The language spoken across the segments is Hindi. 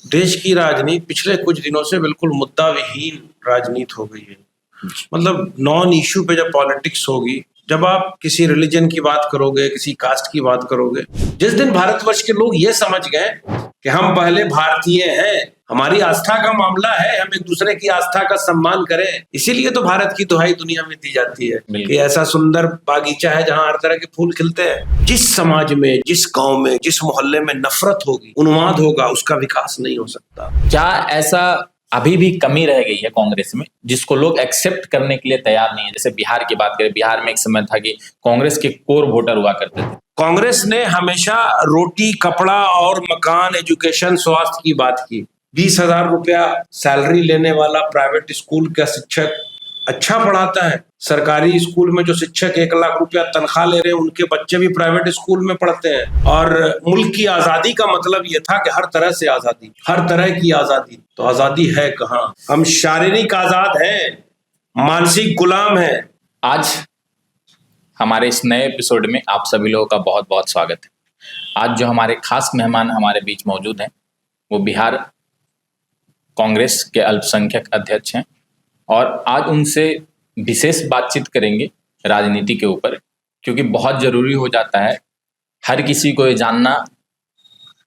देश की राजनीति पिछले कुछ दिनों से बिल्कुल मुद्दा विहीन राजनीति हो गई है। मतलब नॉन इश्यू पे जब पॉलिटिक्स होगी, जब आप किसी रिलीजन की बात करोगे, किसी कास्ट की बात करोगे, जिस दिन भारतवर्ष के लोग ये समझ गए कि हम पहले भारतीय हैं, हमारी आस्था का मामला है, हम एक दूसरे की आस्था का सम्मान करें, इसीलिए तो भारत की दुहाई दुनिया में दी जाती है कि ऐसा सुंदर बागीचा है जहां हर तरह के फूल खिलते हैं। जिस समाज में, जिस गांव में, जिस मोहल्ले में नफरत होगी, उन्माद होगा, उसका विकास नहीं हो सकता। क्या ऐसा अभी भी कमी रह गई है कांग्रेस में जिसको लोग एक्सेप्ट करने के लिए तैयार नहीं है? जैसे बिहार की बात करें, बिहार में एक समय था कि कांग्रेस के कोर वोटर हुआ करते थे। कांग्रेस ने हमेशा रोटी, कपड़ा और मकान, एजुकेशन, स्वास्थ्य की बात की। 20,000 रुपया सैलरी लेने वाला प्राइवेट स्कूल का शिक्षक अच्छा पढ़ाता है। सरकारी स्कूल में जो शिक्षक 1 लाख रुपया तनख्वाह ले रहे हैं, उनके बच्चे भी प्राइवेट स्कूल में पढ़ते हैं। और मुल्क की आजादी का मतलब ये था कि हर तरह से आजादी, हर तरह की आजादी। तो आजादी है कहाँ? हम शारीरिक आजाद हैं, मानसिक गुलाम हैं। आज हमारे इस नए एपिसोड में आप सभी लोगों का बहुत बहुत स्वागत है। आज जो हमारे खास मेहमान हमारे बीच मौजूद हैं वो बिहार कांग्रेस के अल्पसंख्यक अध्यक्ष हैं और आज उनसे विशेष बातचीत करेंगे राजनीति के ऊपर, क्योंकि बहुत ज़रूरी हो जाता है हर किसी को ये जानना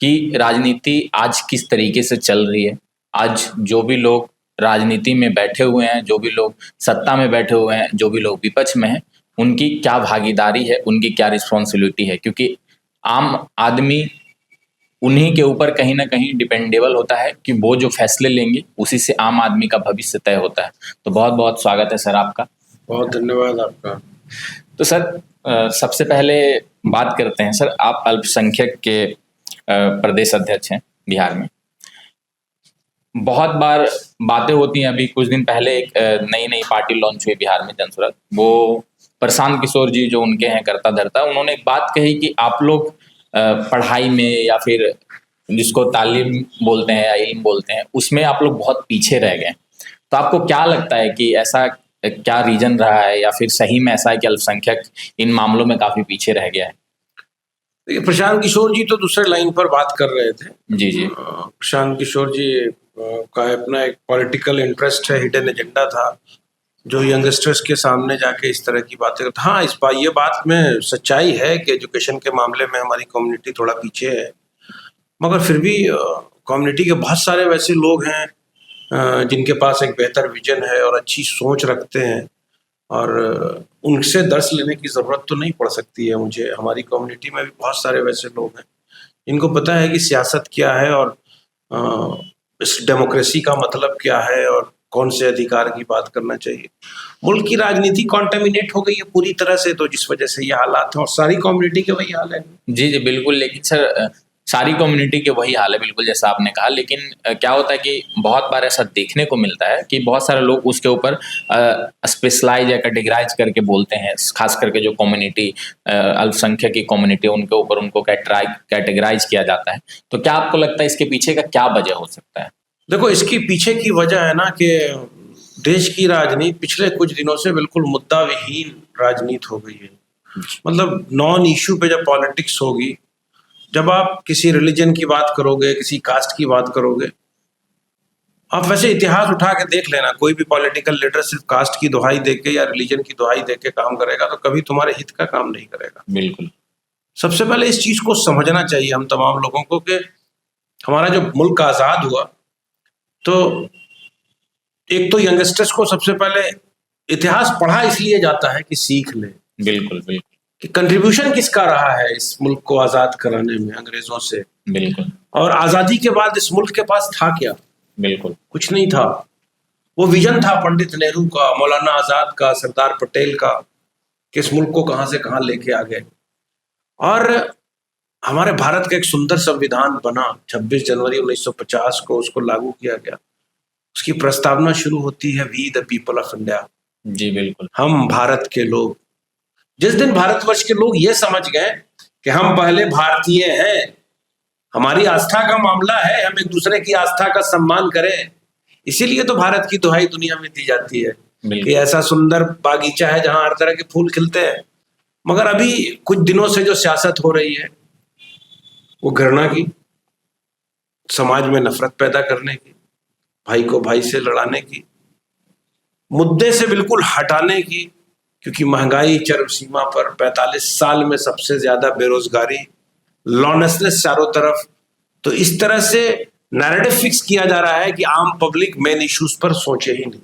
कि राजनीति आज किस तरीके से चल रही है। आज जो भी लोग राजनीति में बैठे हुए हैं, जो भी लोग सत्ता में बैठे हुए हैं, जो भी लोग विपक्ष में हैं, उनकी क्या भागीदारी है, उनकी क्या रिस्पॉन्सिबिलिटी है, क्योंकि आम आदमी उन्हीं के ऊपर कहीं ना कहीं डिपेंडेबल होता है कि वो जो फैसले लेंगे उसी से आम आदमी का भविष्य तय होता है। तो बहुत बहुत स्वागत है सर आपका। बहुत धन्यवाद आपका। तो सर सबसे पहले बात करते हैं, सर आप अल्पसंख्यक के प्रदेश अध्यक्ष हैं बिहार में। बहुत बार बातें होती हैं, अभी कुछ दिन पहले एक नई नई पार्टी लॉन्च हुई बिहार में, जनसुराज। वो प्रशांत किशोर जी जो उनके हैं कर्ता धर्ता, उन्होंने एक बात कही कि आप लोग पढ़ाई में या फिर जिसको तालीम बोलते हैं या इल्म बोलते हैं, उसमें आप लोग बहुत पीछे रह गए। तो आपको क्या लगता है कि ऐसा क्या रीजन रहा है, या फिर सही में ऐसा है कि अल्पसंख्यक इन मामलों में काफी पीछे रह गया है? देखिए, प्रशांत किशोर जी तो दूसरे लाइन पर बात कर रहे थे। जी जी। प्रशांत किशोर जी का अपना एक पॉलिटिकल इंटरेस्ट है, हिडन एजेंडा था जो यंगस्टर्स के सामने जाके इस तरह की बातें करता। हाँ, ये बात में सच्चाई है कि एजुकेशन के मामले में हमारी कम्युनिटी थोड़ा पीछे है, मगर फिर भी कम्युनिटी के बहुत सारे वैसे लोग हैं जिनके पास एक बेहतर विजन है और अच्छी सोच रखते हैं, और उनसे दर्श लेने की ज़रूरत तो नहीं पड़ सकती है मुझे। हमारी कम्युनिटी में भी बहुत सारे वैसे लोग हैं जिनको पता है कि सियासत क्या है और इस डेमोक्रेसी का मतलब क्या है और कौन से अधिकार की बात करना चाहिए। मुल्क की राजनीति कॉन्टेमिनेट हो गई है पूरी तरह से, तो जिस वजह से ये हालात है, और सारी कम्युनिटी के वही हाल है। जी जी बिल्कुल। लेकिन सर सारी कम्युनिटी के वही हाल है, बिल्कुल जैसा आपने कहा। लेकिन क्या होता है कि बहुत बार ऐसा देखने को मिलता है कि बहुत सारे लोग उसके ऊपर स्पेशलाइज या कैटेगराइज करके बोलते हैं, खास करके जो कम्युनिटी अल्पसंख्यक की कम्युनिटी, उनके ऊपर उनको कैटेगराइज किया जाता है। तो क्या आपको लगता है इसके पीछे का क्या वजह हो सकता है? देखो, इसकी पीछे की वजह है ना कि देश की राजनीति पिछले कुछ दिनों से बिल्कुल मुद्दा विहीन राजनीति हो गई है। मतलब नॉन इश्यू पे जब पॉलिटिक्स होगी, जब आप किसी रिलीजन की बात करोगे, किसी कास्ट की बात करोगे, आप वैसे इतिहास उठा के देख लेना, कोई भी पॉलिटिकल लीडर सिर्फ कास्ट की दुहाई देके या रिलीजन की दुहाई देके काम करेगा तो कभी तुम्हारे हित का काम नहीं करेगा। बिल्कुल। सबसे पहले इस चीज को समझना चाहिए हम तमाम लोगों को कि हमारा जो मुल्क आजाद हुआ, तो एक तो यंगस्टर्स को सबसे पहले इतिहास पढ़ा इसलिए जाता है कि सीख ले। बिल्कुल बिल्कुल। कि कंट्रीब्यूशन किसका रहा है इस मुल्क को आजाद कराने में अंग्रेजों से। बिल्कुल। और आजादी के बाद इस मुल्क के पास था क्या? बिल्कुल कुछ नहीं था। वो विजन था पंडित नेहरू का, मौलाना आजाद का, सरदार पटेल का, कि इस मुल्क को कहां से कहां लेके आ गए। और हमारे भारत का एक सुंदर संविधान बना 26 जनवरी 1950 को, उसको लागू किया गया। उसकी प्रस्तावना शुरू होती है, we the people of India. जी बिल्कुल। हम भारत के लोग। जिस दिन भारतवर्ष के लोग ये समझ गए कि हम पहले भारतीय हैं, हमारी आस्था का मामला है, हम एक दूसरे की आस्था का सम्मान करें, इसीलिए तो भारत की दुहाई दुनिया में दी जाती है कि ऐसा सुंदर बागीचा है जहां हर तरह के फूल खिलते हैं। मगर अभी कुछ दिनों से जो सियासत हो रही है वो घृणा की, समाज में नफरत पैदा करने की, भाई को भाई से लड़ाने की, मुद्दे से बिल्कुल हटाने की, क्योंकि महंगाई चरम सीमा पर, 45 साल में सबसे ज्यादा बेरोजगारी, लॉनेसनेस चारों तरफ। तो इस तरह से नैरेटिव फिक्स किया जा रहा है कि आम पब्लिक मेन इश्यूज पर सोचे ही नहीं।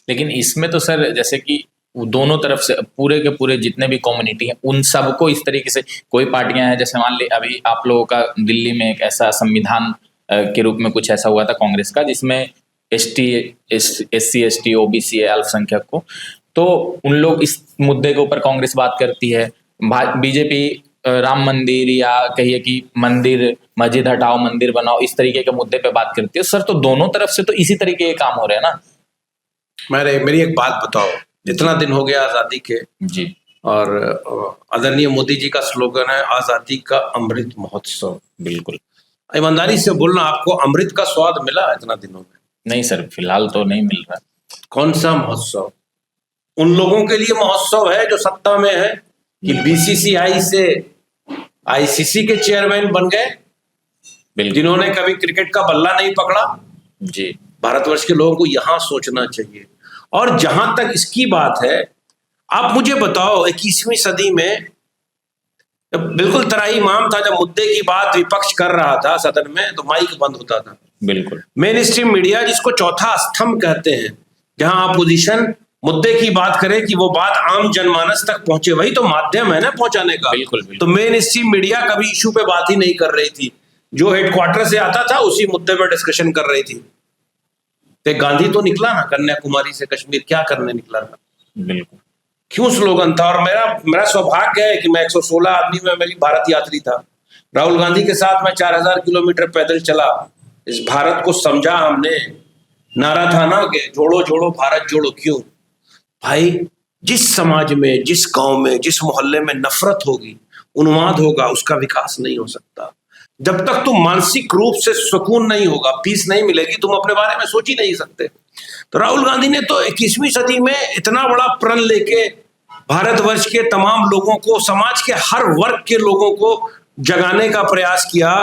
लेकिन इसमें तो सर जैसे कि दोनों तरफ से पूरे के पूरे जितने भी कम्युनिटी हैं उन सबको इस तरीके से, कोई पार्टियां हैं जैसे मान ली अभी आप लोगों का दिल्ली में एक ऐसा संविधान के रूप में कुछ ऐसा हुआ था कांग्रेस का, जिसमें SC ST OBC अल्पसंख्यक को, तो उन लोग इस मुद्दे के ऊपर कांग्रेस बात करती है, बीजेपी राम मंदिर या कहिए कि मंदिर मस्जिद हटाओ मंदिर बनाओ इस तरीके के मुद्दे पे बात करती है। सर तो दोनों तरफ से तो इसी तरीके के काम हो रहे हैं ना। मेरी एक बात बताओ, इतना दिन हो गया आजादी के जी, और आदरणीय मोदी जी का स्लोगन है आजादी का अमृत महोत्सव। बिल्कुल। ईमानदारी से बोलना, आपको अमृत का स्वाद मिला इतना दिनों में? नहीं सर, फिलहाल तो नहीं मिल रहा। कौन सा महोत्सव? उन लोगों के लिए महोत्सव है जो सत्ता में है कि BCCI से ICC के चेयरमैन बन गए, जिन्होंने कभी क्रिकेट का बल्ला नहीं पकड़ा। जी, भारतवर्ष के लोगों को यहां सोचना चाहिए। और जहां तक इसकी बात है, आप मुझे बताओ 21वीं सदी में बिल्कुल तराई इमाम था, जब मुद्दे की बात विपक्ष कर रहा था सदन में तो माइक बंद होता था। बिल्कुल। मेन स्ट्रीम मीडिया, जिसको चौथा स्तंभ कहते हैं, जहां अपोजिशन मुद्दे की बात करे कि वो बात आम जनमानस तक पहुंचे, वही तो माध्यम है ना पहुंचाने का। बिल्कुल, बिल्कुल। तो मेन स्ट्रीम मीडिया कभी इशू पे बात ही नहीं कर रही थी, जो हेडक्वार्टर से आता था उसी मुद्दे पर डिस्कशन कर रही थी। तो गांधी तो निकला ना कन्याकुमारी से कश्मीर, क्या करने निकला था? बिल्कुल। क्यों स्लोगन था। और मेरा सौभाग्य है कि मैं 116 आदमी में मेरी भारत यात्रा था। राहुल गांधी के साथ मैं 4000 किलोमीटर पैदल चला, इस भारत को समझा हमने। नारा था ना कि जोड़ो जोड़ो भारत जोड़ो। क्यों भाई? जिस समाज में, जिस गांव में, जिस मोहल्ले में नफरत होगी, उन्माद होगा, उसका विकास नहीं हो सकता। जब तक तुम मानसिक रूप से सुकून नहीं होगा, पीस नहीं मिलेगी, तुम अपने बारे में सोच ही नहीं सकते। तो राहुल गांधी ने तो 21वीं सदी में इतना बड़ा प्रण लेके भारतवर्ष के तमाम लोगों को, समाज के हर वर्ग के लोगों को जगाने का प्रयास किया।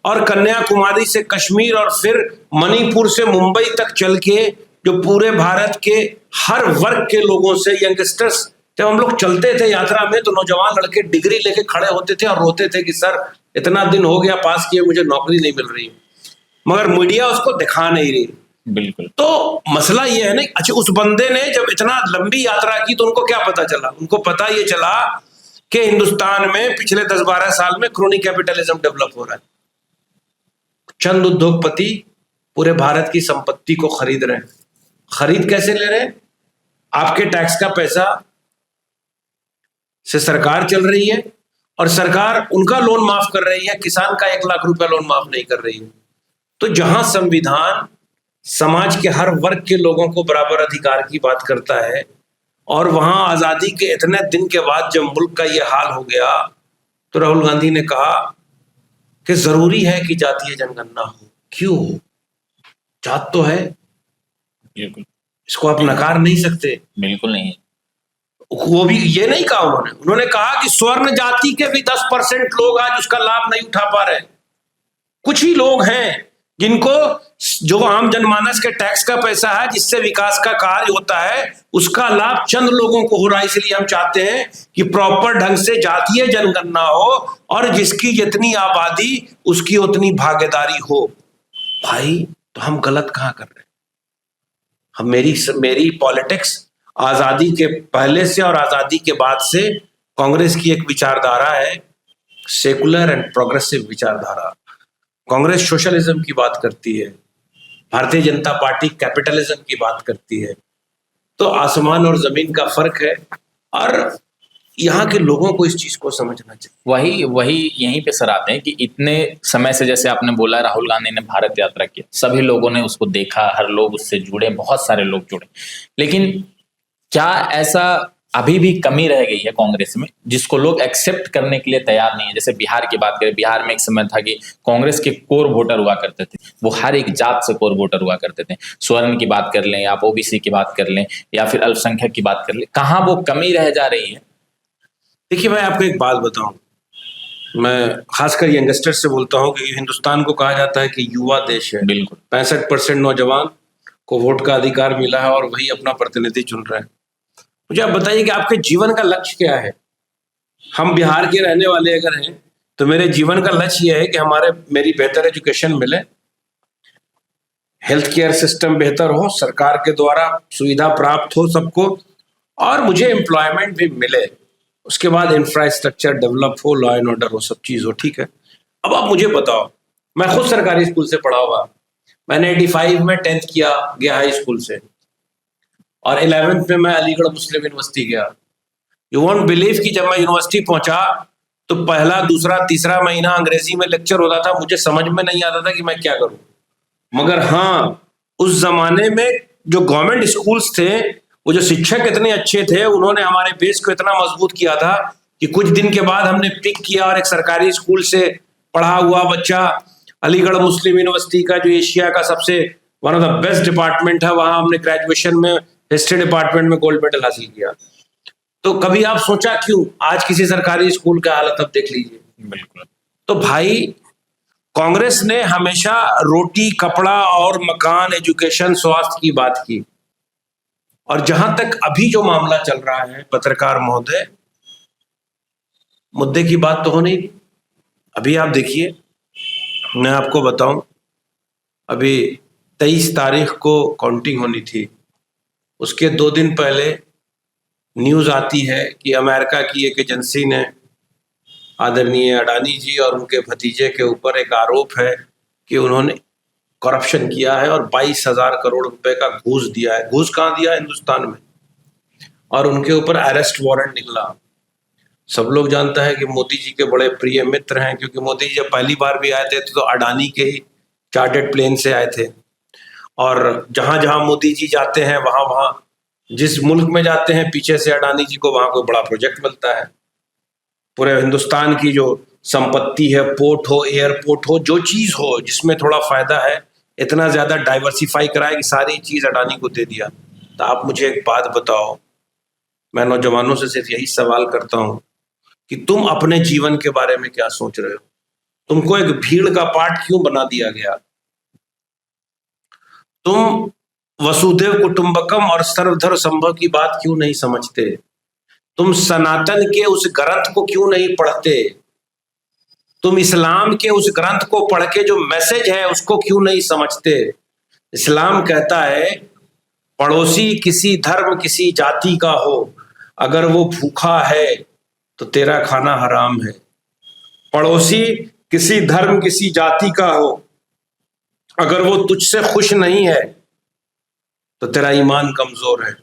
और कन्याकुमारी से कश्मीर और फिर मणिपुर से मुंबई तक चल के जो पूरे भारत के हर वर्ग के लोगों से, यंगस्टर्स, जब हम लोग चलते थे यात्रा में तो नौजवान लड़के डिग्री लेके खड़े होते थे और रोते थे कि सर इतना दिन हो गया पास किए, मुझे नौकरी नहीं मिल रही, मगर मीडिया उसको दिखा नहीं रही। बिल्कुल। तो मसला ये है ना। अच्छा, उस बंदे ने जब इतना लंबी यात्रा की तो उनको क्या पता चला? उनको पता ये चला कि हिंदुस्तान में पिछले 10-12 साल में क्रोनी कैपिटलिज्म डेवलप हो रहा है। चंद उद्योगपति पूरे भारत की संपत्ति को खरीद रहे हैं। खरीद कैसे ले रहे हैं? आपके टैक्स का पैसा से सरकार चल रही है और सरकार उनका लोन माफ कर रही है, किसान का 1 लाख रुपया लोन माफ नहीं कर रही है। तो जहां संविधान समाज के हर वर्ग के लोगों को बराबर अधिकार की बात करता है, और वहां आजादी के इतने दिन के बाद जब मुल्क का ये हाल हो गया, तो राहुल गांधी ने कहा कि जरूरी है कि जातीय जनगणना हो। क्यों हो? जात तो है, बिल्कुल, इसको आप नकार नहीं सकते। बिल्कुल नहीं। वो भी ये नहीं कहा उन्होंने कहा कि स्वर्ण जाति के भी 10% लोग आज उसका लाभ नहीं उठा पा रहे। कुछ ही लोग हैं जिनको, जो आम जनमानस के टैक्स का पैसा है जिससे विकास का कार्य होता है, उसका लाभ चंद लोगों को हो रहा है। इसलिए हम चाहते हैं कि प्रॉपर ढंग से जातीय जनगणना हो और जिसकी जितनी आबादी उसकी उतनी भागीदारी हो। भाई तो हम गलत कहां कर रहे हैं? हम मेरी पॉलिटिक्स आजादी के पहले से और आजादी के बाद से कांग्रेस की एक विचारधारा है, सेकुलर एंड प्रोग्रेसिव विचारधारा। कांग्रेस सोशलिज्म की बात करती है, भारतीय जनता पार्टी कैपिटलिज्म की बात करती है। तो आसमान और जमीन का फर्क है और यहाँ के लोगों को इस चीज को समझना चाहिए। वही यहीं पे सर आते हैं कि इतने समय से, जैसे आपने बोला, राहुल गांधी ने भारत यात्रा की, सभी लोगों ने उसको देखा, हर लोग उससे जुड़े, बहुत सारे लोग जुड़े। लेकिन क्या ऐसा अभी भी कमी रह गई है कांग्रेस में जिसको लोग एक्सेप्ट करने के लिए तैयार नहीं है? जैसे बिहार की बात करें, बिहार में एक समय था कि कांग्रेस के कोर वोटर हुआ करते थे, वो हर एक जात से कोर वोटर हुआ करते थे। स्वर्ण की बात कर लें, आप OBC की बात कर लें, या फिर अल्पसंख्यक की बात कर लें, कहाँ वो कमी रह जा रही है? देखिए मैं आपको एक बात बताऊं, मैं खासकर यंगस्टर से बोलता हूँ कि हिंदुस्तान को कहा जाता है कि युवा देश है। बिल्कुल 65% नौजवान को वोट का अधिकार मिला है और वही अपना प्रतिनिधि चुन रहे हैं। मुझे आप बताइए कि आपके जीवन का लक्ष्य क्या है? हम बिहार के रहने वाले अगर हैं तो मेरे जीवन का लक्ष्य यह है कि मेरी बेहतर एजुकेशन मिले, हेल्थ केयर सिस्टम बेहतर हो, सरकार के द्वारा सुविधा प्राप्त हो सबको, और मुझे एम्प्लॉयमेंट भी मिले। उसके बाद इंफ्रास्ट्रक्चर डेवलप हो, लॉ एंड ऑर्डर हो, सब चीज हो। ठीक है, अब आप मुझे बताओ, मैं खुद सरकारी स्कूल से पढ़ा हुआ। मैंने 85 में 10th किया गया हाई स्कूल से, और 11th में मैं अलीगढ़ मुस्लिम यूनिवर्सिटी गया। यू वॉन्ट बिलीव कि जब मैं यूनिवर्सिटी पहुंचा तो पहला दूसरा तीसरा महीना अंग्रेजी में लेक्चर होता था, मुझे समझ में नहीं आता था कि मैं क्या करूं। मगर हाँ, उस जमाने में जो गवर्नमेंट स्कूल्स थे, वो जो शिक्षक इतने अच्छे थे, उन्होंने हमारे बेस को इतना मजबूत किया था कि कुछ दिन के बाद हमने पिक किया और एक सरकारी स्कूल से पढ़ा हुआ बच्चा अलीगढ़ मुस्लिम यूनिवर्सिटी का, जो एशिया का सबसे one of the best department है, वहां हमने ग्रेजुएशन में हिस्ट्री डिपार्टमेंट में गोल्ड मेडल हासिल किया। तो कभी आप सोचा क्यों? आज किसी सरकारी स्कूल का हालत अब देख लीजिए। बिल्कुल। तो भाई, कांग्रेस ने हमेशा रोटी, कपड़ा और मकान, एजुकेशन, स्वास्थ्य की बात की। और जहां तक अभी जो मामला चल रहा है पत्रकार महोदय, मुद्दे की बात तो हो नहीं। अभी आप देखिए, मैं आपको बताऊं, अभी 23 तारीख को काउंटिंग होनी थी। उसके 2 दिन पहले न्यूज आती है कि अमेरिका की एक एजेंसी ने आदरणीय अडानी जी और उनके भतीजे के ऊपर एक आरोप है कि उन्होंने करप्शन किया है और 22,000 करोड़ रुपए का घूस दिया है। घूस कहाँ दिया? हिंदुस्तान में। और उनके ऊपर अरेस्ट वारंट निकला। सब लोग जानता है कि मोदी जी के बड़े प्रिय मित्र हैं, क्योंकि मोदी जी जब पहली बार भी आए थे तो अडानी के ही चार्टर्ड प्लेन से आए थे। और जहां जहां मोदी जी जाते हैं, वहां वहां जिस मुल्क में जाते हैं, पीछे से अडानी जी को वहां कोई बड़ा प्रोजेक्ट मिलता है। पूरे हिंदुस्तान की जो संपत्ति है, पोर्ट हो, एयरपोर्ट हो, जो चीज हो जिसमें थोड़ा फायदा है, इतना ज्यादा डाइवर्सिफाई कराया कि सारी चीज अडानी को दे दिया। तो आप मुझे एक बात बताओ, मैं नौजवानों से सिर्फ यही सवाल करता हूं कि तुम अपने जीवन के बारे में क्या सोच रहे हो? तुमको एक भीड़ का पार्ट क्यों बना दिया गया? तुम वसुधैव कुटुंबकम और सर्वधर्म संभव की बात क्यों नहीं समझते? तुम सनातन के उस ग्रंथ को क्यों नहीं पढ़ते? तुम इस्लाम के उस ग्रंथ को पढ़ के जो मैसेज है उसको क्यों नहीं समझते? इस्लाम कहता है, पड़ोसी किसी धर्म किसी जाति का हो, अगर वो भूखा है तो तेरा खाना हराम है। पड़ोसी किसी धर्म किसी जाति का हो, अगर वो तुझसे खुश नहीं है तो तेरा ईमान कमजोर है।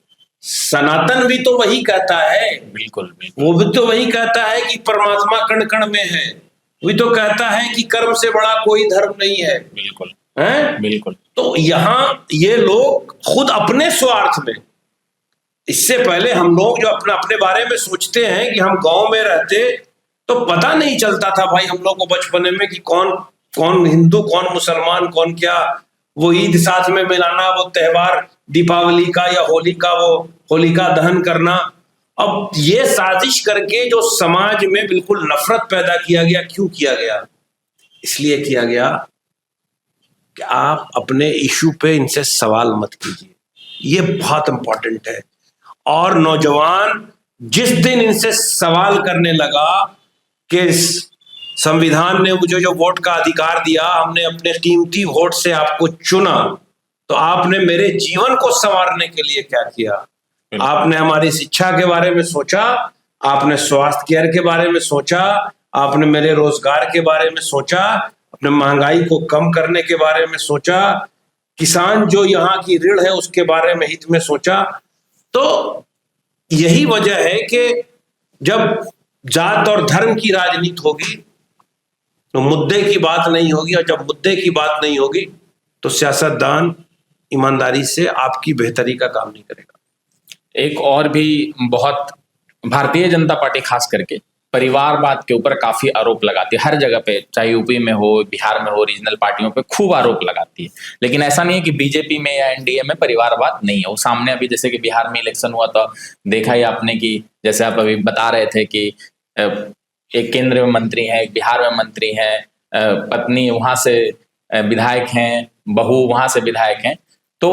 सनातन भी तो वही कहता है। बिल्कुल बिल्कुल। वो भी तो वही कहता है कि परमात्मा कण कण में है। वही तो कहता है कि कर्म से बड़ा कोई धर्म नहीं है। बिल्कुल हैं? बिल्कुल। तो यहाँ ये लोग खुद अपने स्वार्थ में, इससे पहले हम लोग जो अपने अपने बारे में सोचते हैं कि हम गांव में रहते तो पता नहीं चलता था भाई हम लोग को बचपन में कि कौन कौन हिंदू, कौन मुसलमान, कौन क्या। वो ईद साथ में मिलाना, वो त्योहार दीपावली का या होली का, वो होलिका दहन करना। अब ये साजिश करके जो समाज में बिल्कुल नफरत पैदा किया गया, क्यों किया गया? इसलिए किया गया कि आप अपने इशू पे इनसे सवाल मत कीजिए। ये बहुत इंपॉर्टेंट है। और नौजवान जिस दिन इनसे सवाल करने लगा कि संविधान ने मुझे जो वोट का अधिकार दिया, हमने अपने कीमती वोट से आपको चुना, तो आपने मेरे जीवन को संवारने के लिए क्या किया? आपने हमारी शिक्षा के बारे में सोचा, आपने स्वास्थ्य केयर के बारे में सोचा, आपने मेरे रोजगार के बारे में सोचा, अपने महंगाई को कम करने के बारे में सोचा, किसान जो यहाँ की ऋण है उसके बारे में हित में सोचा। तो यही वजह है कि जब जात और धर्म की राजनीति होगी तो मुद्दे की बात नहीं होगी, और जब मुद्दे की बात नहीं होगी तो सियासतदान ईमानदारी से आपकी बेहतरी का काम नहीं करेगा। एक और भी बहुत, भारतीय जनता पार्टी खास करके परिवारवाद के ऊपर काफी आरोप लगाती है हर जगह पे, चाहे यूपी में हो, बिहार में हो, रीजनल पार्टियों पे खूब आरोप लगाती है। लेकिन ऐसा नहीं है कि बीजेपी में या एनडीए में परिवारवाद नहीं है। वो सामने अभी जैसे कि बिहार में इलेक्शन हुआ तो देखा ही आपने कि जैसे आप अभी बता रहे थे कि एक केंद्र में मंत्री हैं, एक बिहार में मंत्री हैं, पत्नी वहां से विधायक हैं, बहू वहां से विधायक हैं। तो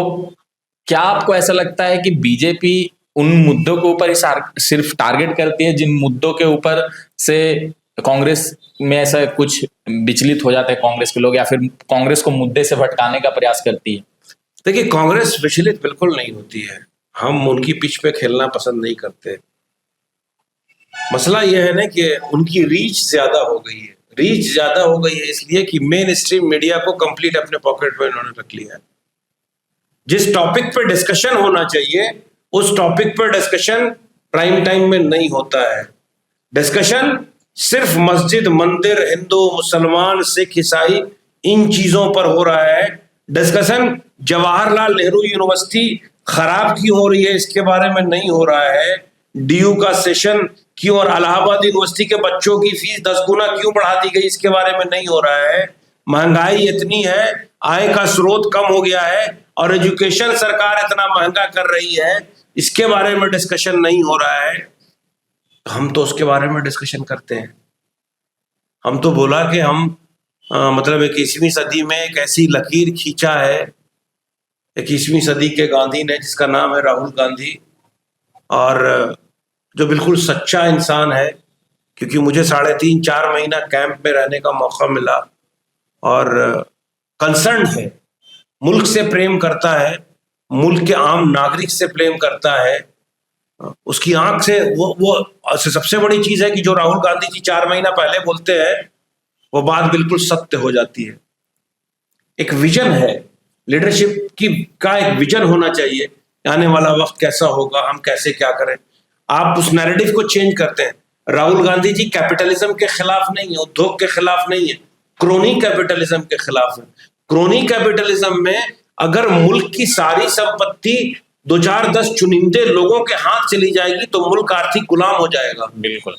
क्या आपको ऐसा लगता है कि बीजेपी उन मुद्दों के ऊपर ही सिर्फ टारगेट करती है जिन मुद्दों के ऊपर से कांग्रेस में ऐसा कुछ विचलित हो जाते हैं कांग्रेस के लोग, या फिर कांग्रेस को मुद्दे से भटकाने का प्रयास करती है? देखिए, कांग्रेस विचलित बिल्कुल नहीं होती है। हम उनकी पिच पे खेलना पसंद नहीं करते। मसला यह है ना कि उनकी रीच ज्यादा हो गई है। रीच ज्यादा हो गई है इसलिए कि मेन स्ट्रीम मीडिया को कंप्लीट अपने पॉकेट में उन्होंने रख लिया है। जिस टॉपिक पे डिस्कशन होना चाहिए उस टॉपिक पर डिस्कशन प्राइम टाइम में नहीं होता है। डिस्कशन सिर्फ मस्जिद, मंदिर, हिंदू, मुसलमान, सिख, ईसाई, इन चीजों पर हो रहा है। डिस्कशन जवाहरलाल नेहरू यूनिवर्सिटी खराब क्यों हो रही है इसके बारे में नहीं हो रहा है। डीयू का सेशन क्यों और इलाहाबाद यूनिवर्सिटी के बच्चों की फीस 10 गुना क्यों बढ़ा दी गई इसके बारे में नहीं हो रहा है। महंगाई इतनी है, आय का स्रोत कम हो गया है और एजुकेशन सरकार इतना महंगा कर रही है, इसके बारे में डिस्कशन नहीं हो रहा है। हम तो उसके बारे में डिस्कशन करते हैं। हम तो बोला कि हम मतलब 21वीं सदी में एक ऐसी लकीर खींचा है 21वीं सदी के गांधी ने, जिसका नाम है राहुल गांधी, और जो बिल्कुल सच्चा इंसान है। क्योंकि मुझे 3.5-4 महीना कैंप में रहने का मौका मिला और कंसर्न है, मुल्क से प्रेम करता है, मुल्क के आम नागरिक से प्रेम करता है। उसकी आंख से वो सबसे बड़ी चीज है कि जो राहुल गांधी जी 4 महीना पहले बोलते हैं वो बात बिल्कुल सत्य हो जाती है। एक विजन है, लीडरशिप का एक विजन होना चाहिए, आने वाला वक्त कैसा होगा, हम कैसे क्या करें। आप उस नैरेटिव को चेंज करते हैं। राहुल गांधी जी कैपिटलिज्म के खिलाफ नहीं है, उद्योग के खिलाफ नहीं है, क्रोनी कैपिटलिज्म के खिलाफ है। क्रोनी कैपिटलिज्म में अगर मुल्क की सारी संपत्ति 2-4-10 चुनिंदे लोगों के हाथ चली जाएगी तो मुल्क आर्थिक गुलाम हो जाएगा। बिल्कुल।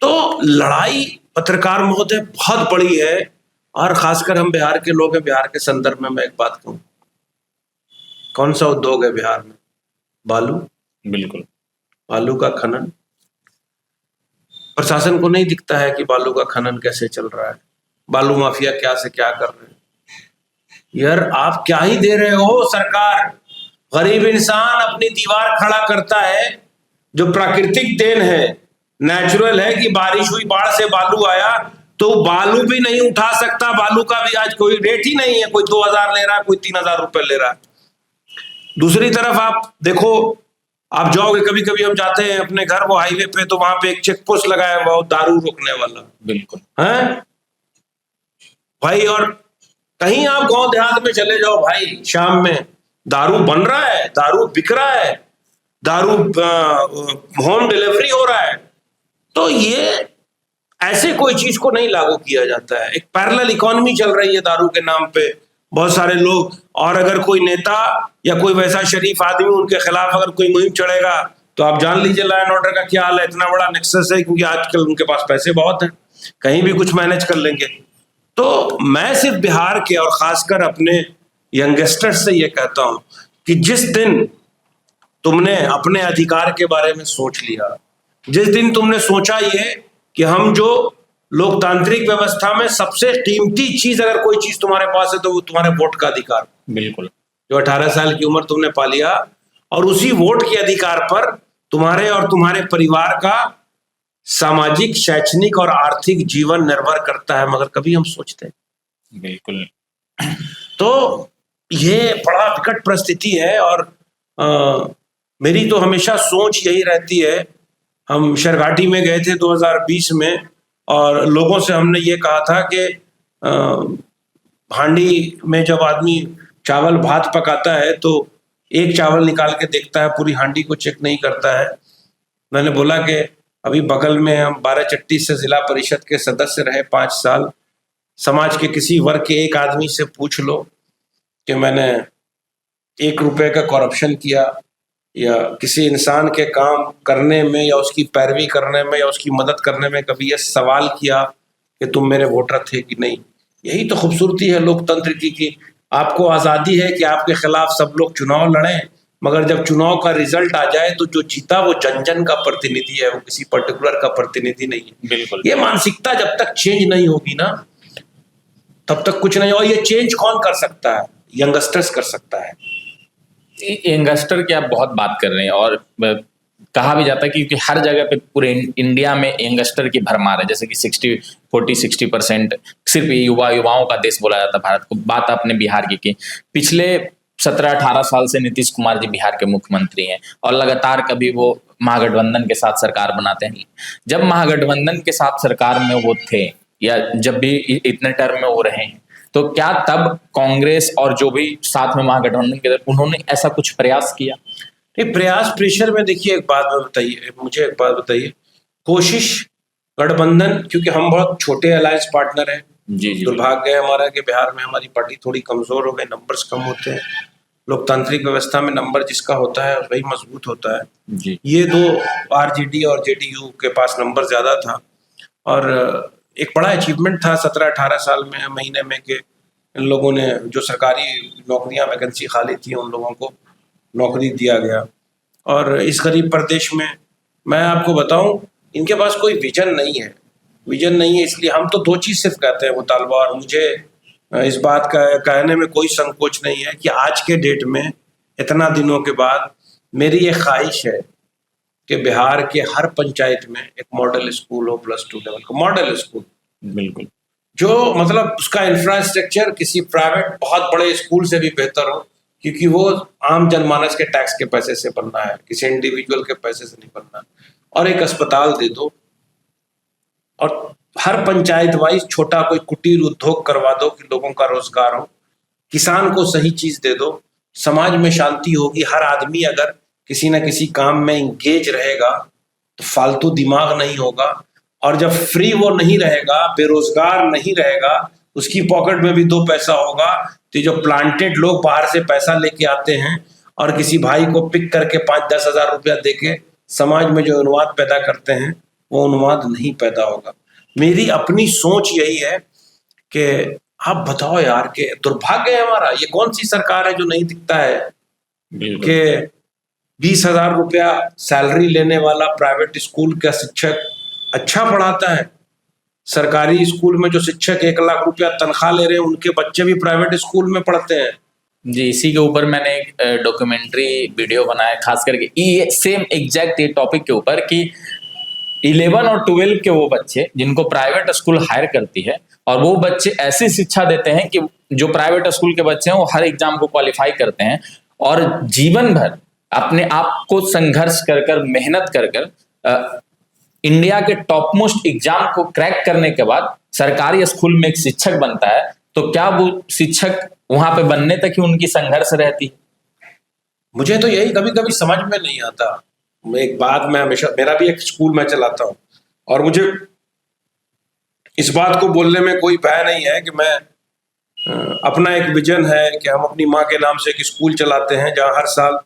तो लड़ाई पत्रकार महोदय बहुत बड़ी है, और खासकर हम बिहार के लोग हैं। बिहार के संदर्भ में मैं एक बात कहूं, कौन सा उद्योग है बिहार में? बालू। बिल्कुल। बालू का खनन। प्रशासन को नहीं दिखता है कि बालू का खनन कैसे चल रहा है, बालू माफिया क्या से क्या कर रहे हैं। यार आप क्या ही दे रहे हो सरकार। गरीब इंसान अपनी दीवार खड़ा करता है, जो प्राकृतिक देन है, नेचुरल है कि बारिश हुई, बाढ़ से बालू आया, तो बालू भी नहीं उठा सकता। बालू का भी आज कोई रेट ही नहीं है, कोई 2000 ले रहा है, कोई 3000 रुपए ले रहा है। दूसरी तरफ आप देखो, आप जाओगे, कभी कभी हम जाते हैं अपने घर, वो हाईवे पे, तो वहां पे एक चेक पोस्ट लगाया हुआ वो दारू रोकने वाला। बिल्कुल है भाई। और कहीं आप गांव देहात में चले जाओ भाई, शाम में दारू बन रहा है, दारू बिक रहा है, दारू होम डिलीवरी हो रहा है। तो ये ऐसे कोई चीज को नहीं लागू किया जाता है। एक पैरेलल इकोनॉमी चल रही है दारू के नाम पे, बहुत सारे लोग। और अगर कोई नेता या कोई वैसा शरीफ आदमी उनके खिलाफ अगर कोई मुहिम चढ़ेगा तो आप जान लीजिए लॉ एंड ऑर्डर का क्या हाल है। इतना बड़ा नेक्सस है क्योंकि आजकल उनके पास पैसे बहुत हैं, कहीं भी कुछ मैनेज कर लेंगे। तो मैं सिर्फ बिहार के और खासकर अपने यंगस्टर्स से ये कहता हूं कि जिस दिन तुमने अपने अधिकार के बारे में सोच लिया, जिस दिन तुमने सोचा ये कि हम जो लोकतांत्रिक व्यवस्था में सबसे कीमती चीज अगर कोई चीज तुम्हारे पास है तो वो तुम्हारे वोट का अधिकार। बिल्कुल। जो 18 साल की उम्र तुमने पा लिया, और उसी वोट के अधिकार पर तुम्हारे और तुम्हारे परिवार का सामाजिक, शैक्षणिक और आर्थिक जीवन निर्भर करता है, मगर कभी हम सोचते हैं? बिल्कुल। तो ये बड़ा विकट परिस्थिति है। और मेरी तो हमेशा सोच यही रहती है। हम शरघाटी में गए थे 2020 में, और लोगों से हमने ये कहा था कि हांडी में जब आदमी चावल भात पकाता है तो एक चावल निकाल के देखता है, पूरी हांडी को चेक नहीं करता है। मैंने बोला कि अभी बगल में हम 12चट्टी से जिला परिषद के सदस्य रहे 5 साल। समाज के किसी वर्ग के एक आदमी से पूछ लो कि मैंने 1 रुपए का करप्शन किया या किसी इंसान के काम करने में या उसकी पैरवी करने में या उसकी मदद करने में कभी ये सवाल किया कि तुम मेरे वोटर थे कि नहीं। यही तो खूबसूरती है लोकतंत्र की कि आपको आज़ादी है कि आपके खिलाफ सब लोग चुनाव लड़ें, मगर जब चुनाव का रिजल्ट आ जाए तो जो जीता वो जन जन का प्रतिनिधि है, वो किसी पर्टिकुलर का प्रतिनिधि नहीं है। बिल्कुल। ये मानसिकता जब तक चेंज नहीं होगी ना तब तक कुछ नहीं। और ये चेंज कौन कर सकता है? यंगस्टर्स कर सकता है। यंगस्टर की आप बहुत बात कर रहे हैं, और कहा भी जाता है कि क्योंकि हर जगह पे पूरे इंडिया में यंगस्टर की भरमार है, जैसे कि 60% सिर्फ युवाओं का देश बोला जाता है भारत को। बात आपने बिहार की पिछले 17-18 साल से नीतीश कुमार जी बिहार के मुख्यमंत्री हैं, और लगातार कभी वो महागठबंधन के साथ सरकार बनाते हैं। जब महागठबंधन के साथ सरकार में वो थे, या जब भी इतने टर्म में वो रहे हैं, तो क्या तब कांग्रेस और जो भी साथ में महागठबंधन के उन्होंने ऐसा कुछ प्रयास किया? ये प्रयास प्रेशर में देखिए, एक बात बताइए मुझे, एक बात बताइए, कोशिश गठबंधन, क्योंकि हम बहुत छोटे अलायंस पार्टनर हैं। जी जी। दुर्भाग्य है हमारा कि बिहार में हमारी पार्टी थोड़ी कमजोर हो गई, नंबर्स कम होते हैं। लोकतांत्रिक व्यवस्था में नंबर जिसका होता है वही मजबूत होता है। जी। ये दो आरजेडी और जेडीयू के पास नंबर ज्यादा था, और एक बड़ा अचीवमेंट था 17-18 साल में महीने में कि इन लोगों ने जो सरकारी नौकरियां वैकेंसी खाली थी उन लोगों को नौकरी दिया गया। और इस गरीब प्रदेश में मैं आपको बताऊं, इनके पास कोई विजन नहीं है। विजन नहीं है, इसलिए हम तो दो चीज़ सिर्फ कहते हैं मुतालबा, और मुझे इस बात का कहने में कोई संकोच नहीं है कि आज के डेट में इतना दिनों के बाद मेरी ये ख्वाहिश है कि बिहार के हर पंचायत में एक मॉडल स्कूल हो, +2 लेवल का मॉडल स्कूल। बिल्कुल। जो मतलब उसका इंफ्रास्ट्रक्चर किसी प्राइवेट बहुत बड़े स्कूल से भी बेहतर हो, क्योंकि वो आम जनमानस के टैक्स के पैसे से बनना है, किसी इंडिविजुअल के पैसे से नहीं बनना। और एक अस्पताल दे दो, और हर पंचायत वाइज छोटा कोई कुटीर उद्योग करवा दो कि लोगों का रोजगार हो। किसान को सही चीज दे दो, समाज में शांति होगी। हर आदमी अगर किसी न किसी काम में इंगेज रहेगा तो फालतू दिमाग नहीं होगा। और जब फ्री वो नहीं रहेगा, बेरोजगार नहीं रहेगा, उसकी पॉकेट में भी 2 पैसा होगा, तो जो प्लांटेड लोग बाहर से पैसा लेके आते हैं और किसी भाई को पिक करके 5-10 हज़ार रुपया देके समाज में जो उन्माद पैदा करते हैं, वो उन्माद नहीं पैदा होगा। मेरी अपनी सोच यही है कि आप बताओ यार, कि दुर्भाग्य है हमारा, ये कौन सी सरकार है जो नहीं दिखता है कि 20,000 रुपया सैलरी लेने वाला प्राइवेट स्कूल का शिक्षक अच्छा पढ़ाता है। सरकारी स्कूल में जो शिक्षक 1 लाख रुपया तनख्वाह ले रहे हैं, उनके बच्चे भी प्राइवेट स्कूल में पढ़ते हैं। जी, इसी के ऊपर मैंने एक डॉक्यूमेंट्री वीडियो बनाया, खास करके ये सेम एग्जैक्ट ये टॉपिक के ऊपर, कि 11 और 12 के वो बच्चे जिनको प्राइवेट स्कूल हायर करती है, और वो बच्चे ऐसी शिक्षा देते हैं कि जो प्राइवेट स्कूल के बच्चे हैं वो हर एग्जाम को क्वालिफाई करते हैं, और जीवन भर अपने आप को संघर्ष कर मेहनत कर इंडिया के टॉप मोस्ट एग्जाम को क्रैक करने के बाद सरकारी स्कूल में एक शिक्षक बनता है। तो क्या वो शिक्षक वहां पे बनने तक ही उनकी संघर्ष रहती है? मुझे तो यही कभी कभी समझ में नहीं आता। एक बात मैं हमेशा, मेरा भी एक स्कूल मैं चलाता हूँ, और मुझे इस बात को बोलने में कोई भय नहीं है कि मैं अपना एक विजन है कि हम अपनी माँ के नाम से एक स्कूल चलाते हैं जहाँ हर साल